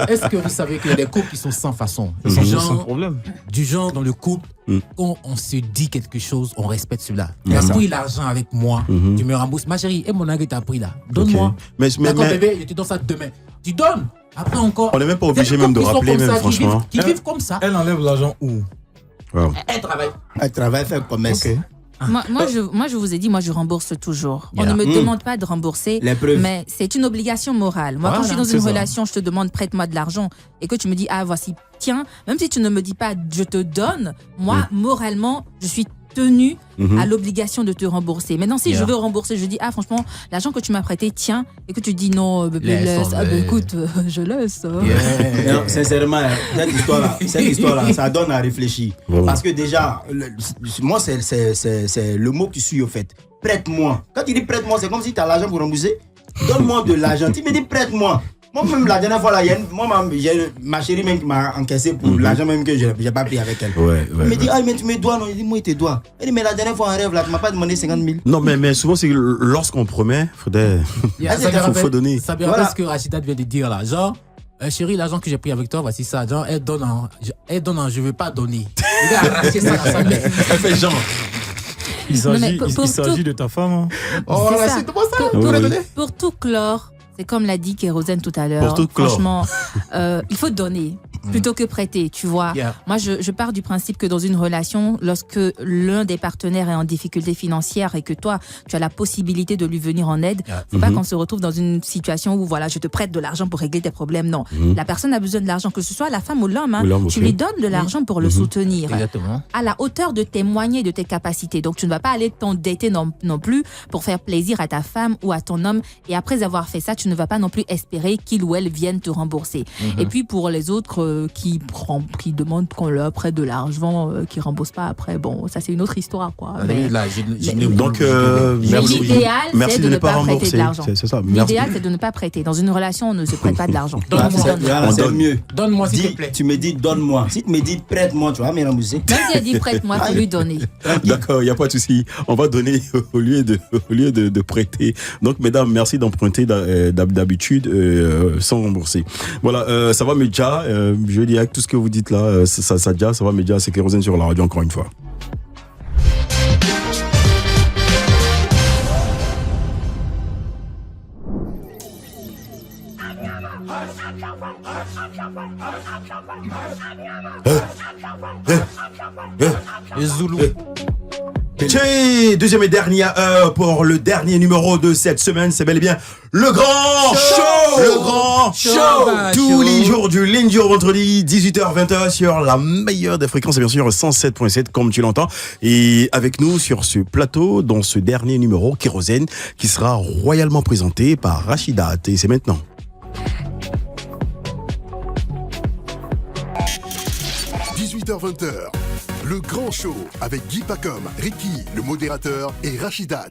Est-ce que vous savez qu'il y a des couples qui sont sans façon? C'est son problème. Du genre, dans le couple, Mm. quand on se dit quelque chose, on respecte celui-là. Mm. Tu as Ça. pris l'argent avec moi, Mhm. tu me rembourses. Ma chérie, et mon argent que tu as pris là, donne-moi. Ok. Mais D'accord, bébé, je te donne ça demain. Tu donnes. Après encore. on n'est même pas Il y a obligé des même de couples qui sont rappeler, comme même ça, franchement. Qui vivent comme ça. Elle enlève l'argent où? Wow. Elle travaille. Elle travaille, fait commerce. Ok. Moi, je vous ai dit, moi, je rembourse toujours. On Yeah. ne me demande pas de rembourser, Les preuves. mais c'est une obligation morale. Moi, quand je suis dans c'est une ça. relation, je te demande prête-moi de l'argent et que tu me dis, ah, voici, tiens, même si tu ne me dis pas, je te donne, moi, moralement, je suis tenue à l'obligation de te rembourser. Maintenant, si Yeah. je veux rembourser, je dis, ah, franchement, l'argent que tu m'as prêté, tiens, et que tu dis non, bébé, Laisse laisse. Ah, tomber. écoute, je laisse. Non, sincèrement, cette histoire-là, ça donne à réfléchir. Vraiment. Parce que déjà, moi, c'est le mot qui suit au fait. Prête-moi. Quand tu dis prête-moi, c'est comme si tu as l'argent pour rembourser. Donne-moi de l'argent. Tu me dis prête-moi. Moi-même, la dernière fois, là, j'ai ma chérie même qui m'a encaissé pour l'argent même que je n'ai pas pris avec elle. Ouais, Elle me dit, ah, mais tu me dois, non. Je dis, moi, il te doit. Elle dit, mais la dernière fois, en rêve, là, tu m'as pas demandé 50 000. Non, mais souvent, c'est que lorsqu'on promet, faudrait. faut donner. Ça me rappelle Voilà. ce que Rachida vient de dire là. Genre, chérie, l'argent que j'ai pris avec toi, voici ça. Genre, elle donne en je veux pas donner. Il a arraché ça à sa mère. Elle fait genre. Il Non, mais s'agit pour il tout- s'agit de ta femme. Hein. Oh, C'est là, ça. c'est moi ça. Pour- Tu Oui, l'as oui. donné? Pour tout clore, c'est comme l'a dit Kérosène tout à l'heure. Pour tout clore. Franchement, il faut donner plutôt que prêter, tu vois. Yeah. Moi, je pars du principe que dans une relation, lorsque l'un des partenaires est en difficulté financière et que toi, tu as la possibilité de lui venir en aide, Yeah. faut pas qu'on se retrouve dans une situation où voilà, je te prête de l'argent pour régler tes problèmes. Non, la personne a besoin de l'argent, que ce soit la femme ou l'homme. Hein, Ou l'homme, tu ok. lui donnes de l'argent pour le soutenir Exactement. à la hauteur de tes moyens et de tes capacités. Donc, tu ne vas pas aller t'endetter non plus pour faire plaisir à ta femme ou à ton homme. Et après avoir fait ça, tu ne vas pas non plus espérer qu'il ou elle vienne te rembourser. Et puis, pour les autres qui demandent qu'on leur prête de l'argent, qui ne remboursent pas après, bon, ça, c'est une autre histoire, quoi. Mais Là, Donc, mais merci. l'idéal, Merci c'est de de ne ne pas pas prêter de rembourser. l'argent. C'est ça. Merci. L'idéal, c'est de ne pas prêter. Dans une relation, on ne se prête pas de l'argent. Voilà, On se donne. On c'est donne. mieux. Donne-moi s'il te Dis, plaît. tu me dis donne-moi. Si tu me dis prête-moi, tu vas me rembourser. Même si elle dit prête-moi, il faut lui donner. D'accord, il n'y a pas de souci. On va donner au lieu de prêter. Donc, mesdames, merci d'emprunter d'habitude sans rembourser. Voilà, ça va, Medja. Je dis avec tout ce que vous dites là, ça va, Medja. C'est Kérosène sur la radio encore une fois. Les Zoulous. Tchè, deuxième et dernière heure pour le dernier numéro de cette semaine, c'est bel et bien le grand show. Le grand show. Tous les jours du lundi au vendredi, 18h-20h sur la meilleure des fréquences, et bien sûr 107.7 comme tu l'entends. Et avec nous sur ce plateau, dans ce dernier numéro, Kérosène, qui sera royalement présenté par Rachida. Et c'est maintenant. – 18h-20h, le grand show avec Guy Pacom, Ricky, le modérateur, et Rachidat.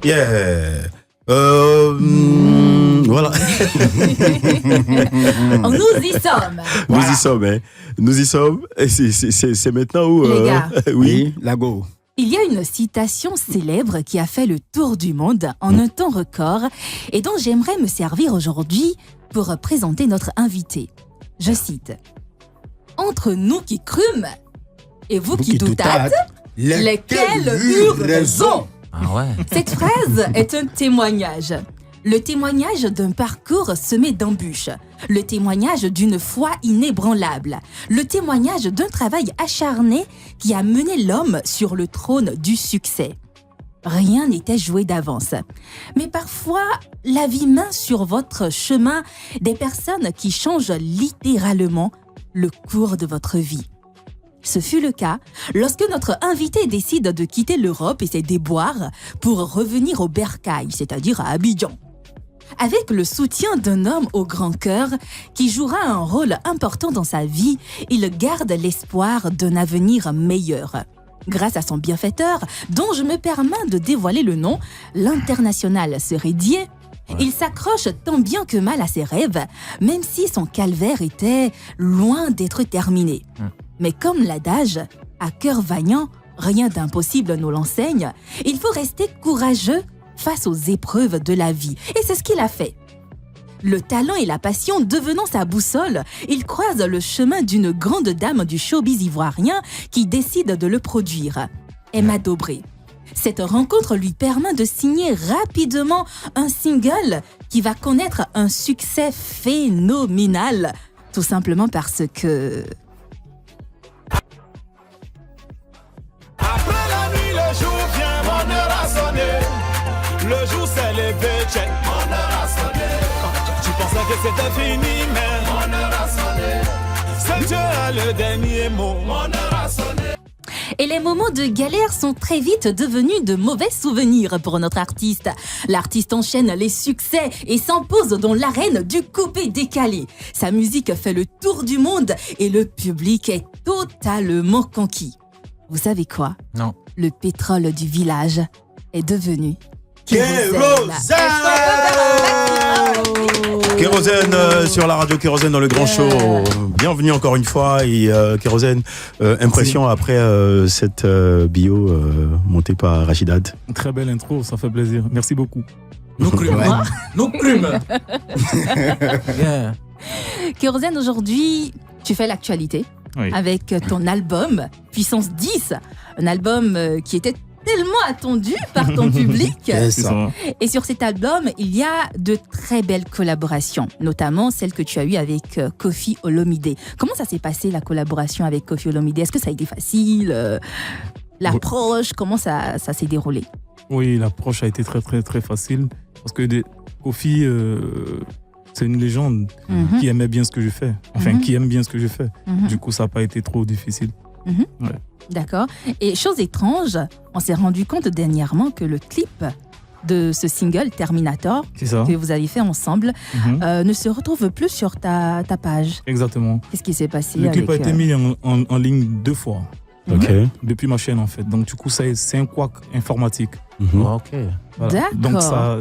Yeah. Voilà. Nous y sommes. Nous y sommes, hein. Nous y sommes. Et c'est maintenant où. Les gars. Oui. la go. Il y a une citation célèbre qui a fait le tour du monde en un temps record et dont j'aimerais me servir aujourd'hui pour présenter notre invité. Je cite. « Entre nous qui crûmes et vous qui doutâtes, lesquels eurent raison ?» Ah ouais. Cette phrase est un témoignage. Le témoignage d'un parcours semé d'embûches. Le témoignage d'une foi inébranlable. Le témoignage d'un travail acharné qui a mené l'homme sur le trône du succès. Rien n'était joué d'avance. Mais parfois, la vie met sur votre chemin des personnes qui changent littéralement le cours de votre vie. Ce fut le cas lorsque notre invité décide de quitter l'Europe et ses déboires pour revenir au Bercail, c'est-à-dire à Abidjan. Avec le soutien d'un homme au grand cœur qui jouera un rôle important dans sa vie, il garde l'espoir d'un avenir meilleur. Grâce à son bienfaiteur, dont je me permets de dévoiler le nom, l'international serait Dié, il s'accroche tant bien que mal à ses rêves, même si son calvaire était loin d'être terminé. Mais comme l'adage, à cœur vaillant, rien d'impossible nous l'enseigne, il faut rester courageux face aux épreuves de la vie. Et c'est ce qu'il a fait. Le talent et la passion devenant sa boussole, il croise le chemin d'une grande dame du showbiz ivoirien qui décide de le produire, Emma Dobré. Cette rencontre lui permet de signer rapidement un single qui va connaître un succès phénoménal, tout simplement parce que... Après la nuit, le jour vient, mon heure a sonné. Le jour s'est levé, check, mon heure a sonné. Tu pensais que c'était fini, mais mon heure a sonné. C'est Dieu le dernier mot, mon heure a sonné. Et les moments de galère sont très vite devenus de mauvais souvenirs pour notre artiste. L'artiste enchaîne les succès et s'impose dans l'arène du coupé-décalé. Sa musique fait le tour du monde et le public est totalement conquis. Vous savez quoi? Non. Le pétrole du village est devenu Kérosène. Kérosène sur la radio Kérosène dans le grand show. Bienvenue encore une fois et Kérosène, impression après cette bio montée par Rachidad. Très belle intro, ça fait plaisir. Merci beaucoup. Nous crûmes. Nous crûmes. Yeah. Kérosène, aujourd'hui, tu fais l'actualité Oui. avec ton album Puissance 10, un album qui était tellement attendu par ton public. C'est C'est ça. ça. Et sur cet album, il y a de très belles collaborations, notamment celle que tu as eue avec Koffi Olomide. Comment ça s'est passé, la collaboration avec Koffi Olomide? Est-ce que ça a été facile? L'approche, comment ça s'est déroulé? Oui, l'approche a été très très très facile parce que Koffi, c'est une légende qui aimait bien ce que je fais. Enfin, qui aime bien ce que je fais. Du coup, ça n'a pas été trop difficile. D'accord. Et chose étrange, on s'est rendu compte dernièrement que le clip de ce single Terminator C'est ça. que vous avez fait ensemble ne se retrouve plus sur ta page. Exactement. Qu'est-ce qui s'est passé Le clip a avec, été mis en ligne 2 fois. Ok. Depuis ma chaîne en fait. Donc du coup, c'est un couac informatique. Ok. Voilà. Donc D'accord.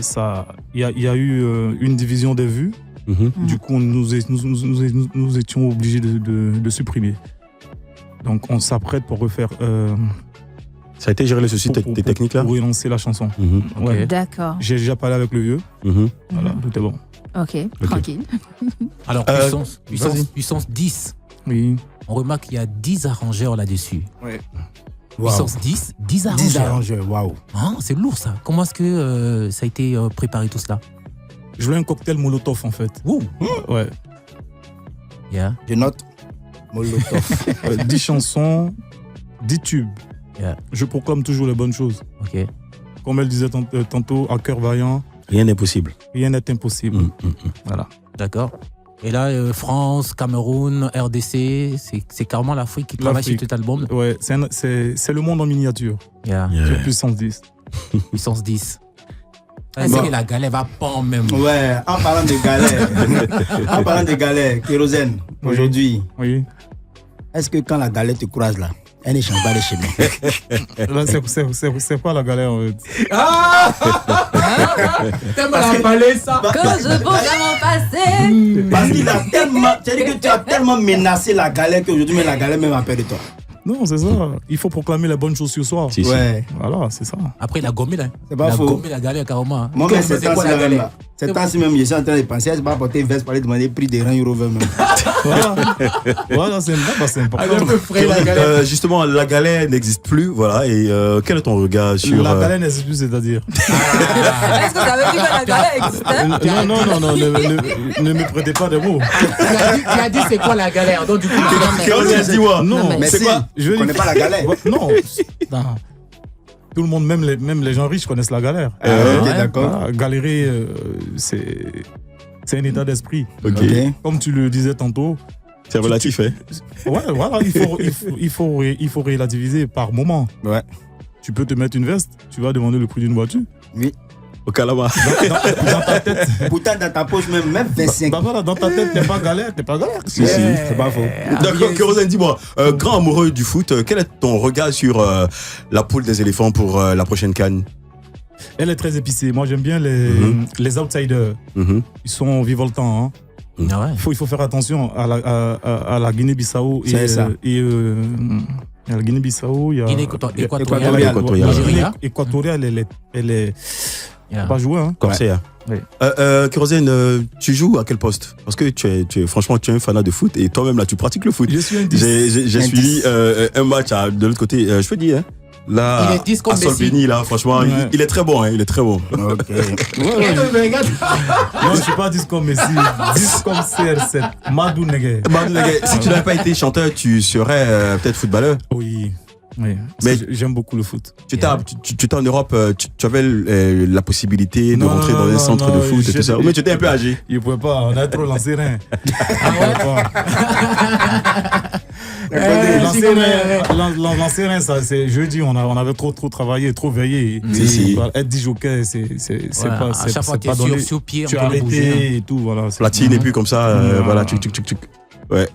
il y a eu une division des vues. Du coup, nous étions obligés de supprimer. Donc on s'apprête pour refaire. Ça a été géré le souci des techniques là. Pour relancer la chanson. Ouais. D'accord. J'ai déjà parlé avec le vieux. Voilà, tout est bon. Ok, tranquille. Alors, vas-y. puissance 10. Oui. On remarque qu'il y a 10 arrangeurs là-dessus. Wow. Puissance 10, 10 arrangeurs. 10 arrangeurs, waouh. Hein, c'est lourd ça. Comment est-ce que ça a été préparé tout cela? Je voulais un cocktail Molotov en fait. Ouh. Ouais. Yeah. Je note. Molotov. 10 chansons, 10 tubes. Yeah. Je proclame toujours les bonnes choses. Ok. Comme elle disait tantôt, à cœur vaillant, Rien n'est possible. rien n'est impossible. Voilà. D'accord. Et là, France, Cameroun, RDC, c'est carrément l'Afrique qui travaille sur L'Afrique. cet album. Ouais, c'est le monde en miniature. Yeah. Sur puissance 10. Puissance 10. Ah, C'est bon. que la galère va pas même. Ouais, en parlant de galère, Kérosène, aujourd'hui, Oui. est-ce que quand la galère te croise là, elle ne change pas de chemin? Là, c'est quoi la galère en fait? T'aimes la parler ça? Quand je pense à mon passé. Parce qu'il a tellement, c'est-à-dire que tu as tellement menacé la galère qu'aujourd'hui, mais la galère même a peur de toi. Non, c'est ça. Il faut proclamer les bonnes choses ce soir. Si, si. Ouais, Voilà, c'est ça. Après, il a gommé là. c'est pas Il a faux. gommé la galère carrément. Hein. Moi, Comme mais c'est c'est quoi la temps-ci même galère? là. C'est temps-ci même, je suis en train de penser, est-ce que je vais apporter une veste pour aller demander prix de 1 euro même. Voilà, c'est important. Un peu frais la galère. Justement, la galère n'existe plus, voilà. Et quel est ton regard sur La galère n'existe plus, c'est-à-dire. Est-ce que ça veut dire que la galère existait? Non, ne me prêtez pas de mots. Tu as dit c'est quoi la galère? Donc du coup, Kérosène, dis-moi. Non, Mais c'est si, quoi? je connais pas la galère. Non. Tout le monde, même les gens riches connaissent la galère. Ok, d'accord. Voilà, galérer, c'est un état d'esprit. Ok. Comme tu le disais tantôt. C'est relatif, hein. Ouais, voilà, il faut relativiser par moment. Ouais. Tu peux te mettre une veste, tu vas demander le prix d'une voiture. Oui. Au Calama. Dans ta tête. Pourtant, dans ta poche, même 25. Bah voilà, dans ta tête, t'es pas galère. Si, si. C'est pas faux. D'accord, Kérosène, dis-moi, grand amoureux du foot, quel est ton regard sur la poule des éléphants pour la prochaine CAN? Elle est très épicée. Moi, j'aime bien les outsiders. Mhm. Ils sont vivoltants. Hein. Ah ouais. Il faut faire attention à la Guinée-Bissau. C'est ça. Il y a la Guinée-Bissau, il y a Guinée Équatoriale. Équatoriale. Guinée équatoriale, elle est pas jouée. Hein. Corsair. Oui. Kérosène, tu joues à quel poste? Parce que franchement, tu es un fanat de foot et toi-même là, tu pratiques le foot. Je suis un 10. J'ai suivi un match de l'autre côté. Je peux dire, hein, là, Il est 10 comme à Messi. Solbeni, là, franchement, Ouais. il est très bon. Hein, il est très bon. Ok. Non, je suis pas 10 comme Messi, 10 comme CR7. Madou Negue. Si tu n'avais pas été chanteur, tu serais peut-être footballeur. Oui. Oui. Mais- J'aime beaucoup le foot. Tu étais en Europe, tu avais la possibilité de Non, rentrer non, dans un non, centre non, de foot et je- tout ça. Mais tu étais un peu âgé. Il ne pouvait pas, on a trop lancé rien. Lancer rien, ça, c'est jeudi, on avait trop travaillé, trop veillé. Si. Être 10 jockeys, c'est pas. À chaque fois que tu pas es donné. sur pied, on Tu peut as le bouger. arrêté et tout, voilà. Platine et puis comme ça, voilà, tchuc. Ouais.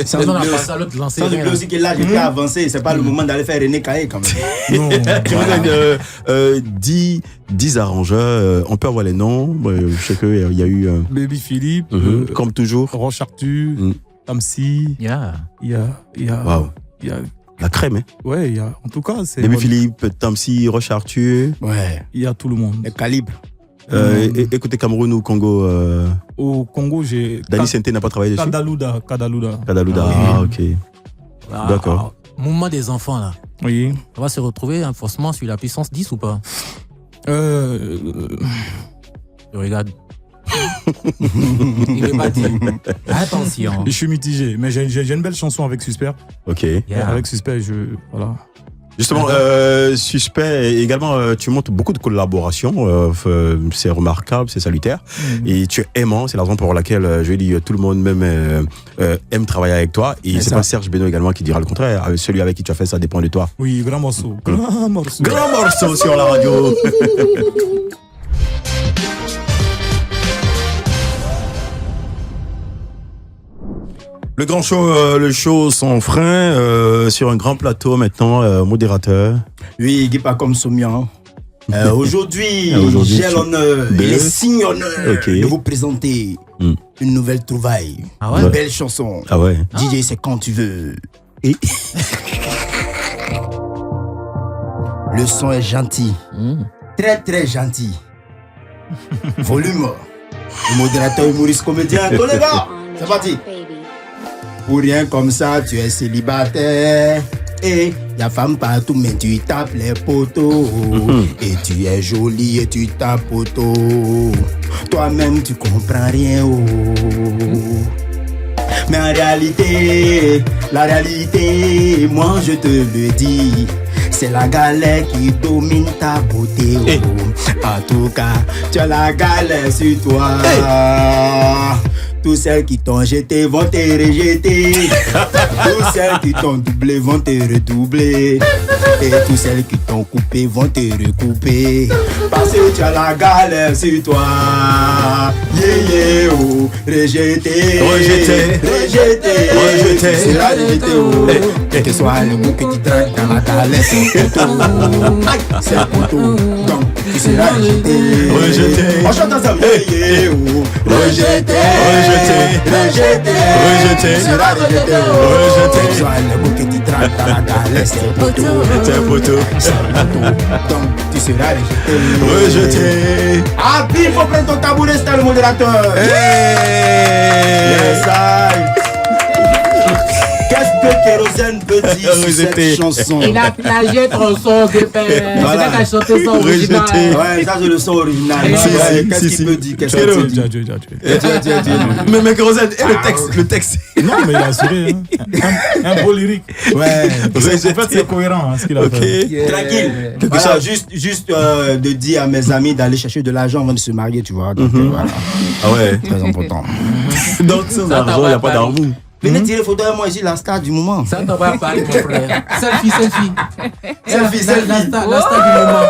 Sans On a oublier passé à l'autre lancer. sans oublier aussi que là, j'étais avancé. C'est pas le moment d'aller faire René Caillé quand même. Non, Kérosène, 10 arrangeurs, on peut avoir les noms. Je sais qu'il y a eu, Baby Philippe, comme toujours, Roche Arthur, Tamsi, Yeah. il y a. Waouh. Il y a. La crème. Hein. Ouais, il y a. En tout cas, c'est. Baby Philippe, Tamsi, Roche Arthur. Ouais. Il y a tout le monde. Le calibre. Écoutez, Cameroun ou Congo, Au Congo, j'ai. Dani Sente n'a pas travaillé dessus. Kadalouda. Kadalouda, ok. Ah, D'accord. Mouvement des enfants, là. Oui. On va se retrouver forcément sur la puissance 10 ou pas? Euh, Je regarde. Il est pas dit. Attention. Je suis mitigé, mais j'ai une belle chanson avec Suspect. Ok. Yeah. Avec Suspect, voilà. Justement, Suspect, également, tu montes beaucoup de collaborations. C'est remarquable, c'est salutaire. Et tu es aimant, c'est la raison pour laquelle je dis tout le monde même aime travailler avec toi. Et c'est pas Serge Beno également qui dira le contraire. Celui avec qui tu as fait ça dépend de toi. Oui, grand morceau. Grand morceau. Grand morceau sur la radio. Le grand show, le show sans frein, sur un grand plateau maintenant, modérateur. Oui, Guy pas comme Soumian. Aujourd'hui, Aujourd'hui, j'ai l'honneur de- et le signe honneur Ok. de vous présenter une nouvelle trouvaille. Ah ouais? Une belle chanson. Ah ouais. DJ, c'est quand tu veux. Et Le son est gentil. Très, très gentil. Volume. Le modérateur humoriste comédien. Tous les gars, c'est parti. Pour rien comme ça, tu es célibataire. Et y'a femme partout, mais tu tapes les poteaux. Et tu es jolie et tu tapes poteau. Toi-même, tu comprends rien. Oh. Mais en réalité, la réalité, moi je te le dis, c'est la galère qui domine ta beauté. Oh. En tout cas, tu as la galère sur toi. Tous celles qui t'ont jeté vont te rejeter. Tous celles qui t'ont doublé vont te redoubler. Et tous celles qui t'ont coupé vont te recouper. Parce que tu as la galère sur toi. Yeah, yeah, oh. Rejeté. Rejeté. Rejeté. Rejeté. Tu seras rejeté, oh. Quel que soit le mot que tu dragues dans la galère, c'est poteau. C'est poteau. Donc, tu seras rejeté. Rejeté. On chante ensemble. Yeah, yeah, oh. Rejeté. Rejeté. Rejeté. Rejeté. Tu seras rejeté, oh. Rejeté. Quel que soit le mot que tu dragues dans la galère, c'est poteau. C'est un poteau. C'est poteau. Donc, tu seras rejeté. Rejeté. Ah, il faut prendre ton tabouret, c'est le modérateur. Hey. Yes, I. Qu'est-ce que Kérosène veut veux dire sur cette chanson? Il a plagié ton son de père. Voilà. C'est là qu'il a chanté son original. Rejeté. Ouais, ça, c'est le son original. Si, Ouais, si, Qu'est-ce si. qu'il peut dire? Qu'est-ce Dieu, qu'il dit? Dieu. Mais Kérosène, et le texte. Non, mais il a assuré. Hein. Un beau lyrique. Ouais. En fait, c'est cohérent, hein, ce qu'il a fait. Tranquille. Quelque Voilà, chose. juste de dire à mes amis d'aller chercher de l'argent avant de se marier, tu vois. Donc, voilà, Ah ouais. très important. Donc sans Ça, argent, il n'y a pas d'amour. Venez tirer photo avec moi ici, la star du moment. Ça t'en va parler, mon frère. Selfie. Selfie. La star du moment.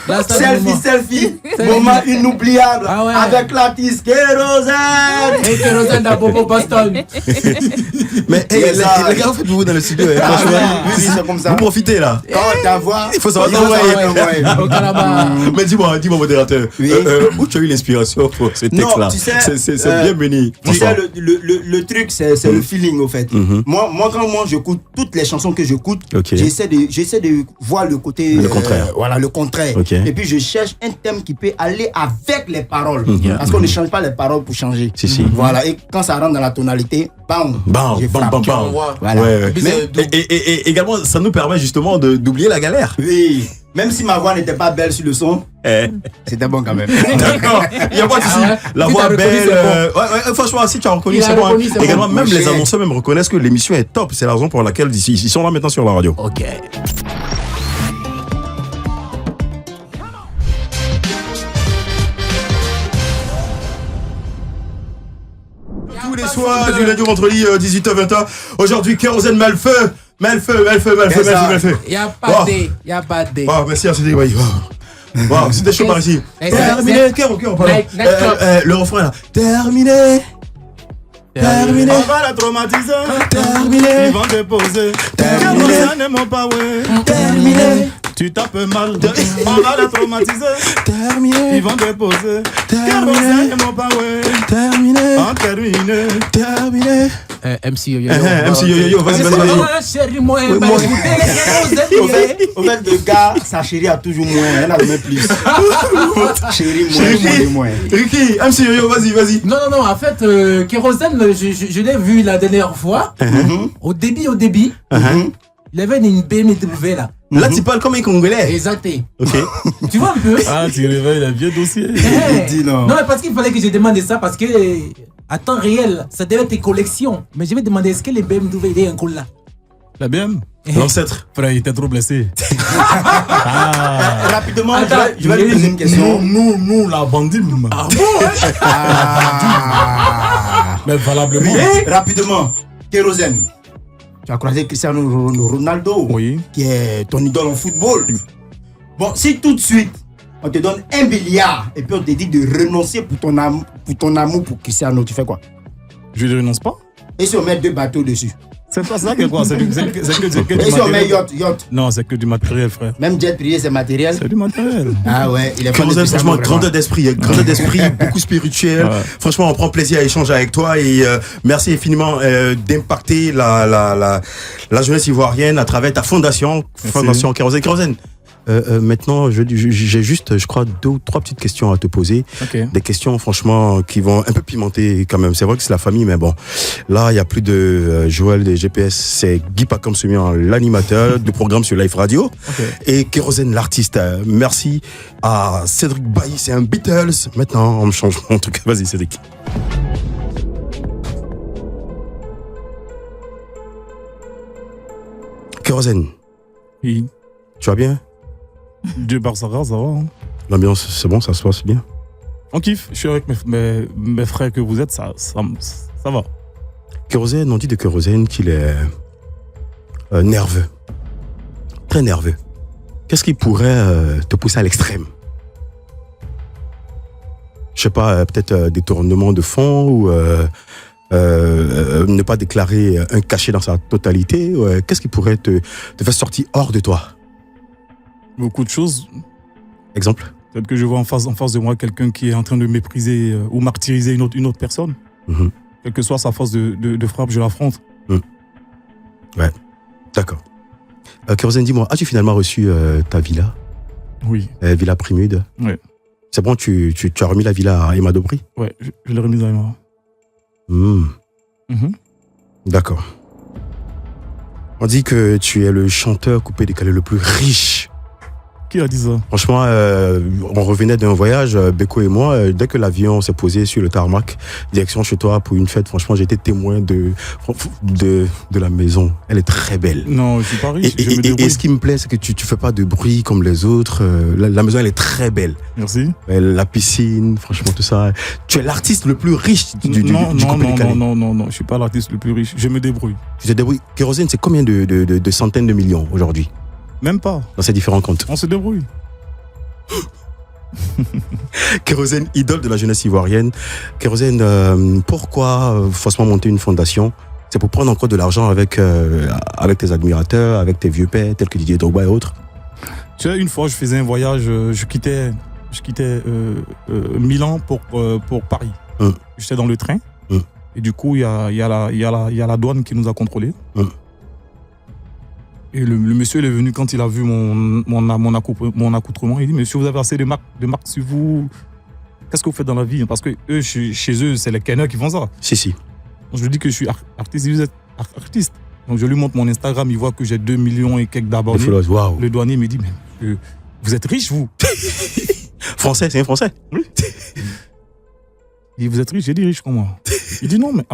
La star du moment. Selfie. Moment inoubliable. Ah ouais. Avec l'artiste Kérosène. Et Kérosène dans Bobo Boston. Mais hey, Ouais, ça. les gars, faites-vous dans le studio. Ah, Franchement, ouais. Oui, c'est comme ça. vous profitez là. Quand ta voix, Il faut savoir ouais. Au Calaba. Mais dis-moi, modérateur, Oui. où tu as eu l'inspiration pour ce texte-là? Non, tu sais, c'est bien béni. Tu sais, franchement. le truc, c'est le feeling, au fait. Moi, quand j'écoute toutes les chansons que j'écoute, Ok. j'essaie de voir le côté. Le contraire. Voilà, le contraire. Ok. Et puis, je cherche un thème qui peut aller avec les paroles. Parce qu'on ne change pas les paroles pour changer. Si. Voilà, et quand ça rentre dans la tonalité, bam, Bam, je bam, frappe. bam, bam. Voilà. Ouais. Puis Mais- c'est double. et également, ça nous permet justement d'oublier la galère. Oui, même si ma voix n'était pas belle sur le son, Eh. c'était bon quand même. D'accord, il n'y a pas de souci. Ah ouais. La Si voix t'as reconnu, belle. c'est Ouais, franchement, si tu as reconnu, Il a c'est bon. reconnu, c'est Également, bon. même Mon les cher. annonceurs même reconnaissent que l'émission est top. C'est la raison pour laquelle ils sont là maintenant sur la radio. Ok. Tous les soirs, du lundi au vendredi, 18h-20h. Aujourd'hui, Kérosène Malfeu. Malfeu. Il n'y a Wow. pas D. Il n'y a pas D. Wow, merci, c'était oui. Wow, c'était chaud par ici. Eh, Terminé, Kéro, pardon. Next up. Le refrain là. Terminé. Terminé. On va la traumatiser. Terminé. Ils vont déposer. Terminé. Kérosène et mon power. Terminé. Tu tapes mal. On va la traumatiser. Terminé. Ils vont déposer. Terminé. Kérosène et mon power. Terminé. En terminé. Terminé. MC Yo-Yo. MC Yo-Yo, vas-y. Chérie, moi, Oui, bah, moi. écoutez, les Au Kérosène. fait, le gars, sa chérie a toujours moins, elle a jamais plus. Chérie, moins. Ricky, MC Yo-Yo, vas-y. Non, en fait, Kérosène, je l'ai vu la dernière fois. Au débit, il avait une BMW là. Là, tu parles comme un Congolais. Exact. Ok. Tu vois un peu? Ah, tu réveilles les vieux dossiers. Eh, dit non. Non, mais parce qu'il fallait que je demande ça parce que, à temps réel, ça devait être collection. Mais je vais demander est-ce que les BMW, il est encore là? La BM. L'ancêtre. Frère, il était trop blessé. Rapidement, Attends, je vais lui poser une question. Nous, la bandime. Ah bon, ouais? Mais valablement. Rapidement, Kérosène. Tu as croisé Cristiano Ronaldo, Oui. qui est ton idole en football. Bon, si tout de suite, on te donne 1 milliard et puis on te dit de renoncer pour ton amour pour Cristiano, tu fais quoi? Je ne renonce pas. Et si on met 2 bateaux dessus? C'est pas ça que quoi. C'est que du Et si on met matériel. yacht? Non, c'est que du matériel, frère. Même jet privé, c'est matériel. C'est du matériel. Ah ouais, il est fan de Kérosène, Cristiano, franchement, vraiment. grandeur d'esprit, beaucoup spirituel. Ouais. Franchement, on prend plaisir à échanger avec toi et merci infiniment d'impacter la jeunesse ivoirienne à travers ta fondation Kérosène. Kérosène, maintenant, j'ai juste, je crois, 2 ou 3 petites questions à te poser. Ok. Des questions, franchement, qui vont un peu pimenter quand même. C'est vrai que c'est la famille, mais bon. Là, il n'y a plus de Joël des GPS. C'est Guy Pacom Semian, l'animateur du programme sur Life Radio. Ok. Et Kérosène, l'artiste. Merci à Cédric Bailly, c'est un Beatles. Maintenant, on me change mon truc. Vas-y, Cédric. Kérosène, Oui. tu vas bien? Dieu par sa grâce, ça va. Hein. L'ambiance, c'est bon, ça se passe bien? On kiffe. Je suis avec mes frères que vous êtes, ça va. Kérosène, on dit de Kérosène qu'il est nerveux. Très nerveux. Qu'est-ce qui pourrait te pousser à l'extrême? Je sais pas, peut-être détournement de fonds ou ne pas déclarer un cachet dans sa totalité. Qu'est-ce qui pourrait te faire sortir hors de toi? Beaucoup de choses. Exemple? Peut-être que je vois en face de moi quelqu'un qui est en train de mépriser ou martyriser une autre personne. Mhm. Quelle que soit sa force de frappe, je l'affronte. Ouais, d'accord. Kérosène, dis-moi, as-tu finalement reçu ta villa? Oui. Villa Primude? Oui. C'est bon, tu as remis la villa à Emma Dobry? Ouais, je l'ai remise à moi. D'accord. On dit que tu es le chanteur coupé décalé le plus riche. Qui a dit ça? Franchement, on revenait d'un voyage, Beko et moi, dès que l'avion s'est posé sur le tarmac, direction chez toi pour une fête, franchement, j'ai été témoin de la maison. Elle est très belle. Non, je suis pas riche. Et ce qui me plaît, c'est que tu fais pas de bruit comme les autres. La maison, elle est très belle. Merci. La piscine, franchement, tout ça. Tu es l'artiste le plus riche du coupé décalé. Non, je suis pas l'artiste le plus riche. Je me débrouille. Tu te débrouilles. Kérosène, c'est combien de centaines de millions aujourd'hui Même pas. dans ces différents comptes? On se débrouille. Kérosène, idole de la jeunesse ivoirienne. Kérosène, pourquoi forcément monter une fondation? C'est pour prendre encore de l'argent avec tes admirateurs, avec tes vieux pères, tels que Didier Drogba et autres? Tu sais, une fois, je faisais un voyage, je quittais Milan pour Paris. J'étais dans le train. Et du coup, il y a la douane qui nous a contrôlés. Et le monsieur il est venu quand il a vu mon accoutrement. Il dit, monsieur, vous avez assez de marques sur vous. Qu'est-ce que vous faites dans la vie? Parce que eux, chez eux, c'est les canards qui font ça. Si. Donc je lui dis que je suis artiste. Il dit, vous êtes artiste. Donc je lui montre mon Instagram. Il voit que j'ai 2 millions et quelques d'abonnés. Wow. Le douanier me dit, mais vous êtes riche, vous? Français, c'est un Français? Oui. Il dit, vous êtes riche? J'ai dit, riche comment? Il dit, non, mais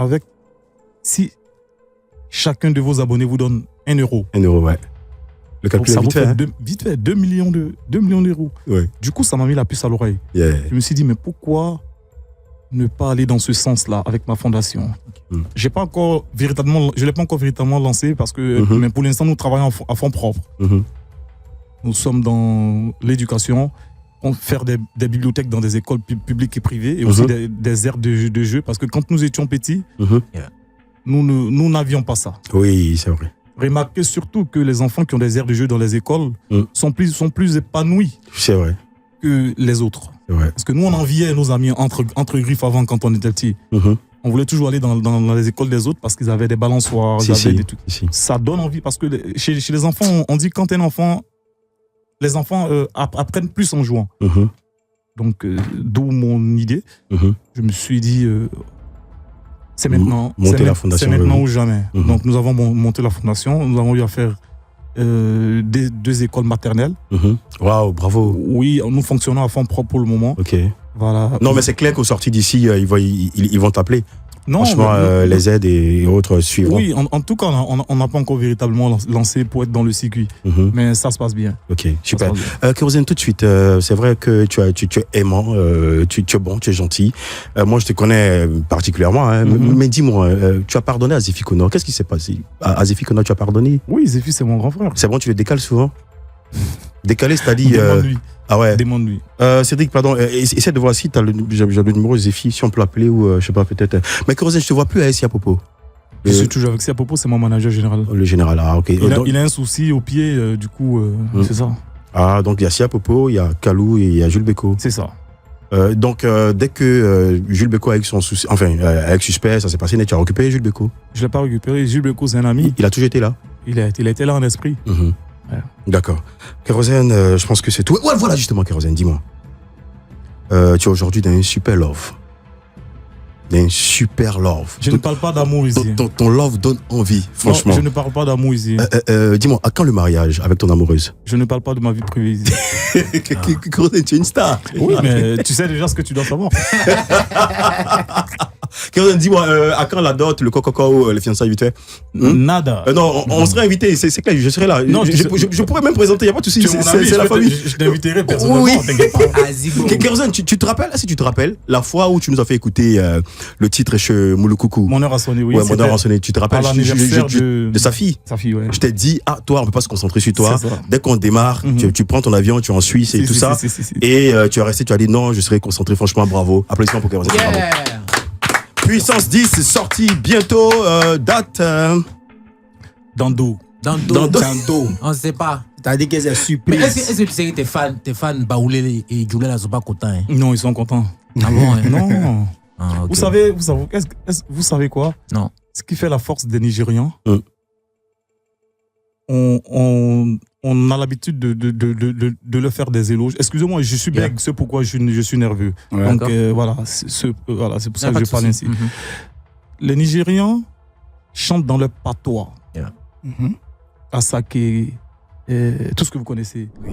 si chacun de vos abonnés vous donne 1 euro. 1 euro, ouais. Le calcul ça est vous vite fait. vite fait, 2 millions d'euros. Ouais. Du coup, ça m'a mis la puce à l'oreille. Yeah. Je me suis dit, mais pourquoi ne pas aller dans ce sens-là avec ma fondation? Je ne l'ai pas encore véritablement lancé parce que mais pour l'instant, nous travaillons à fond propre. Nous sommes dans l'éducation, faire des bibliothèques dans des écoles publiques et privées et aussi des aires de jeu parce que quand nous étions petits, nous n'avions pas ça. Oui, c'est vrai. Remarquez surtout que les enfants qui ont des aires de jeu dans les écoles sont plus épanouis C'est vrai. que les autres. C'est vrai. Parce que nous, on enviait nos amis entre griffes avant quand on était petits. On voulait toujours aller dans les écoles des autres parce qu'ils avaient des balançoires, ils avaient des trucs. Ça donne envie parce que chez les enfants, on dit que quand t'es un enfant, les enfants apprennent plus en jouant. Donc, d'où mon idée. Je me suis dit, c'est maintenant, c'est maintenant ou jamais. Donc, nous avons monté la fondation. Nous avons eu à faire 2 écoles maternelles. Waouh, bravo. Oui, nous fonctionnons à fond propre pour le moment. Ok. Voilà. Non, mais c'est clair qu'au sorti d'ici, ils vont t'appeler. Non, franchement, les aides et autres suivront. Oui, en tout cas, on n'a pas encore véritablement lancé pour être dans le circuit. Mais ça se passe bien. Ok, super. Kérosène, tout de suite, c'est vrai que tu es aimant, tu es bon, tu es gentil. Moi, je te connais particulièrement. Mais dis-moi, tu as pardonné à Zéphie Conor. Qu'est-ce qui s'est passé? À Zéphie Conor, tu as pardonné? Oui, Zéphie, c'est mon grand frère. C'est bon, tu le décales souvent? Décalé, c'est-à-dire... Demande-lui. Ah ouais. Demande-lui. Cédric, pardon, essaie de voir si tu as j'ai le numéro de Zéphie, si on peut l'appeler ou je sais pas, peut-être. Mais Kérosène, je te vois plus à Sia Popo. Je suis toujours avec Sia Popo, c'est mon manager général. Le général, ah ok. Il a un souci au pied, du coup, c'est ça. Ah, donc il y a Sia Popo, il y a Kalou et il y a Jules Beko. C'est ça. Donc, dès que Jules Beko avec son souci, avec Suspect, ça s'est passé, tu as récupéré Jules Beko? Je l'ai pas récupéré. Jules Beko, c'est un ami. Il a toujours été là? Il a été là en esprit. Ouais. D'accord. Kérosène, je pense que c'est tout. Ouais, voilà, justement, Kérosène, dis-moi. Tu es aujourd'hui dans une super love. D'un super love. Je ne parle pas d'amour ici. Ton love donne envie, franchement. Non, je ne parle pas d'amour ici. Dis-moi, à quand le mariage avec ton amoureuse? Je ne parle pas de ma vie privée ici. Kérosène, tu es une star. Oui, mais tu sais déjà ce que tu dois savoir. Kérosène, dis-moi, à quand la dot, le coco, les fiançailles vite fait? Nada. Non, on serait invité, c'est clair, je serai là. Non, je pourrais même présenter, il n'y a pas de souci, c'est la famille. Je t'inviterai personnellement, t'inquiète pas. Kérosène, tu te rappelles, si tu te rappelles, la fois où tu nous as fait écouter le titre chez Mouloukoukou? Mon heure a sonné, oui. Ouais, mon heure a sonné. Tu te rappelles de sa fille? Sa fille, ouais. Je t'ai dit, toi, on peut pas se concentrer sur toi. Dès qu'on démarre, tu prends ton avion, tu es en Suisse et tout ça. Et tu es resté, tu as dit non, je serai concentré, franchement, bravo. Applaudissements pour Kérosène. Bravo. Puissance 10, sortie bientôt, date. Dans dos. On ne sait pas. T'as dit que c'est Mais surprise. est-ce que tu sais que tes fans Baoulé et Djoulé ne sont pas contents? Non, ils sont contents. Ah bon? Non. Ah, okay. Vous savez quoi? Non. Ce qui fait la force des Nigérians, on a l'habitude de leur faire des éloges. Excusez-moi, je suis bègue, c'est pourquoi je suis nerveux. Ouais, donc voilà, c'est pour ça que je parle ainsi. Les Nigérians chantent dans leur patois. Asake, tout ce que vous connaissez. Oui.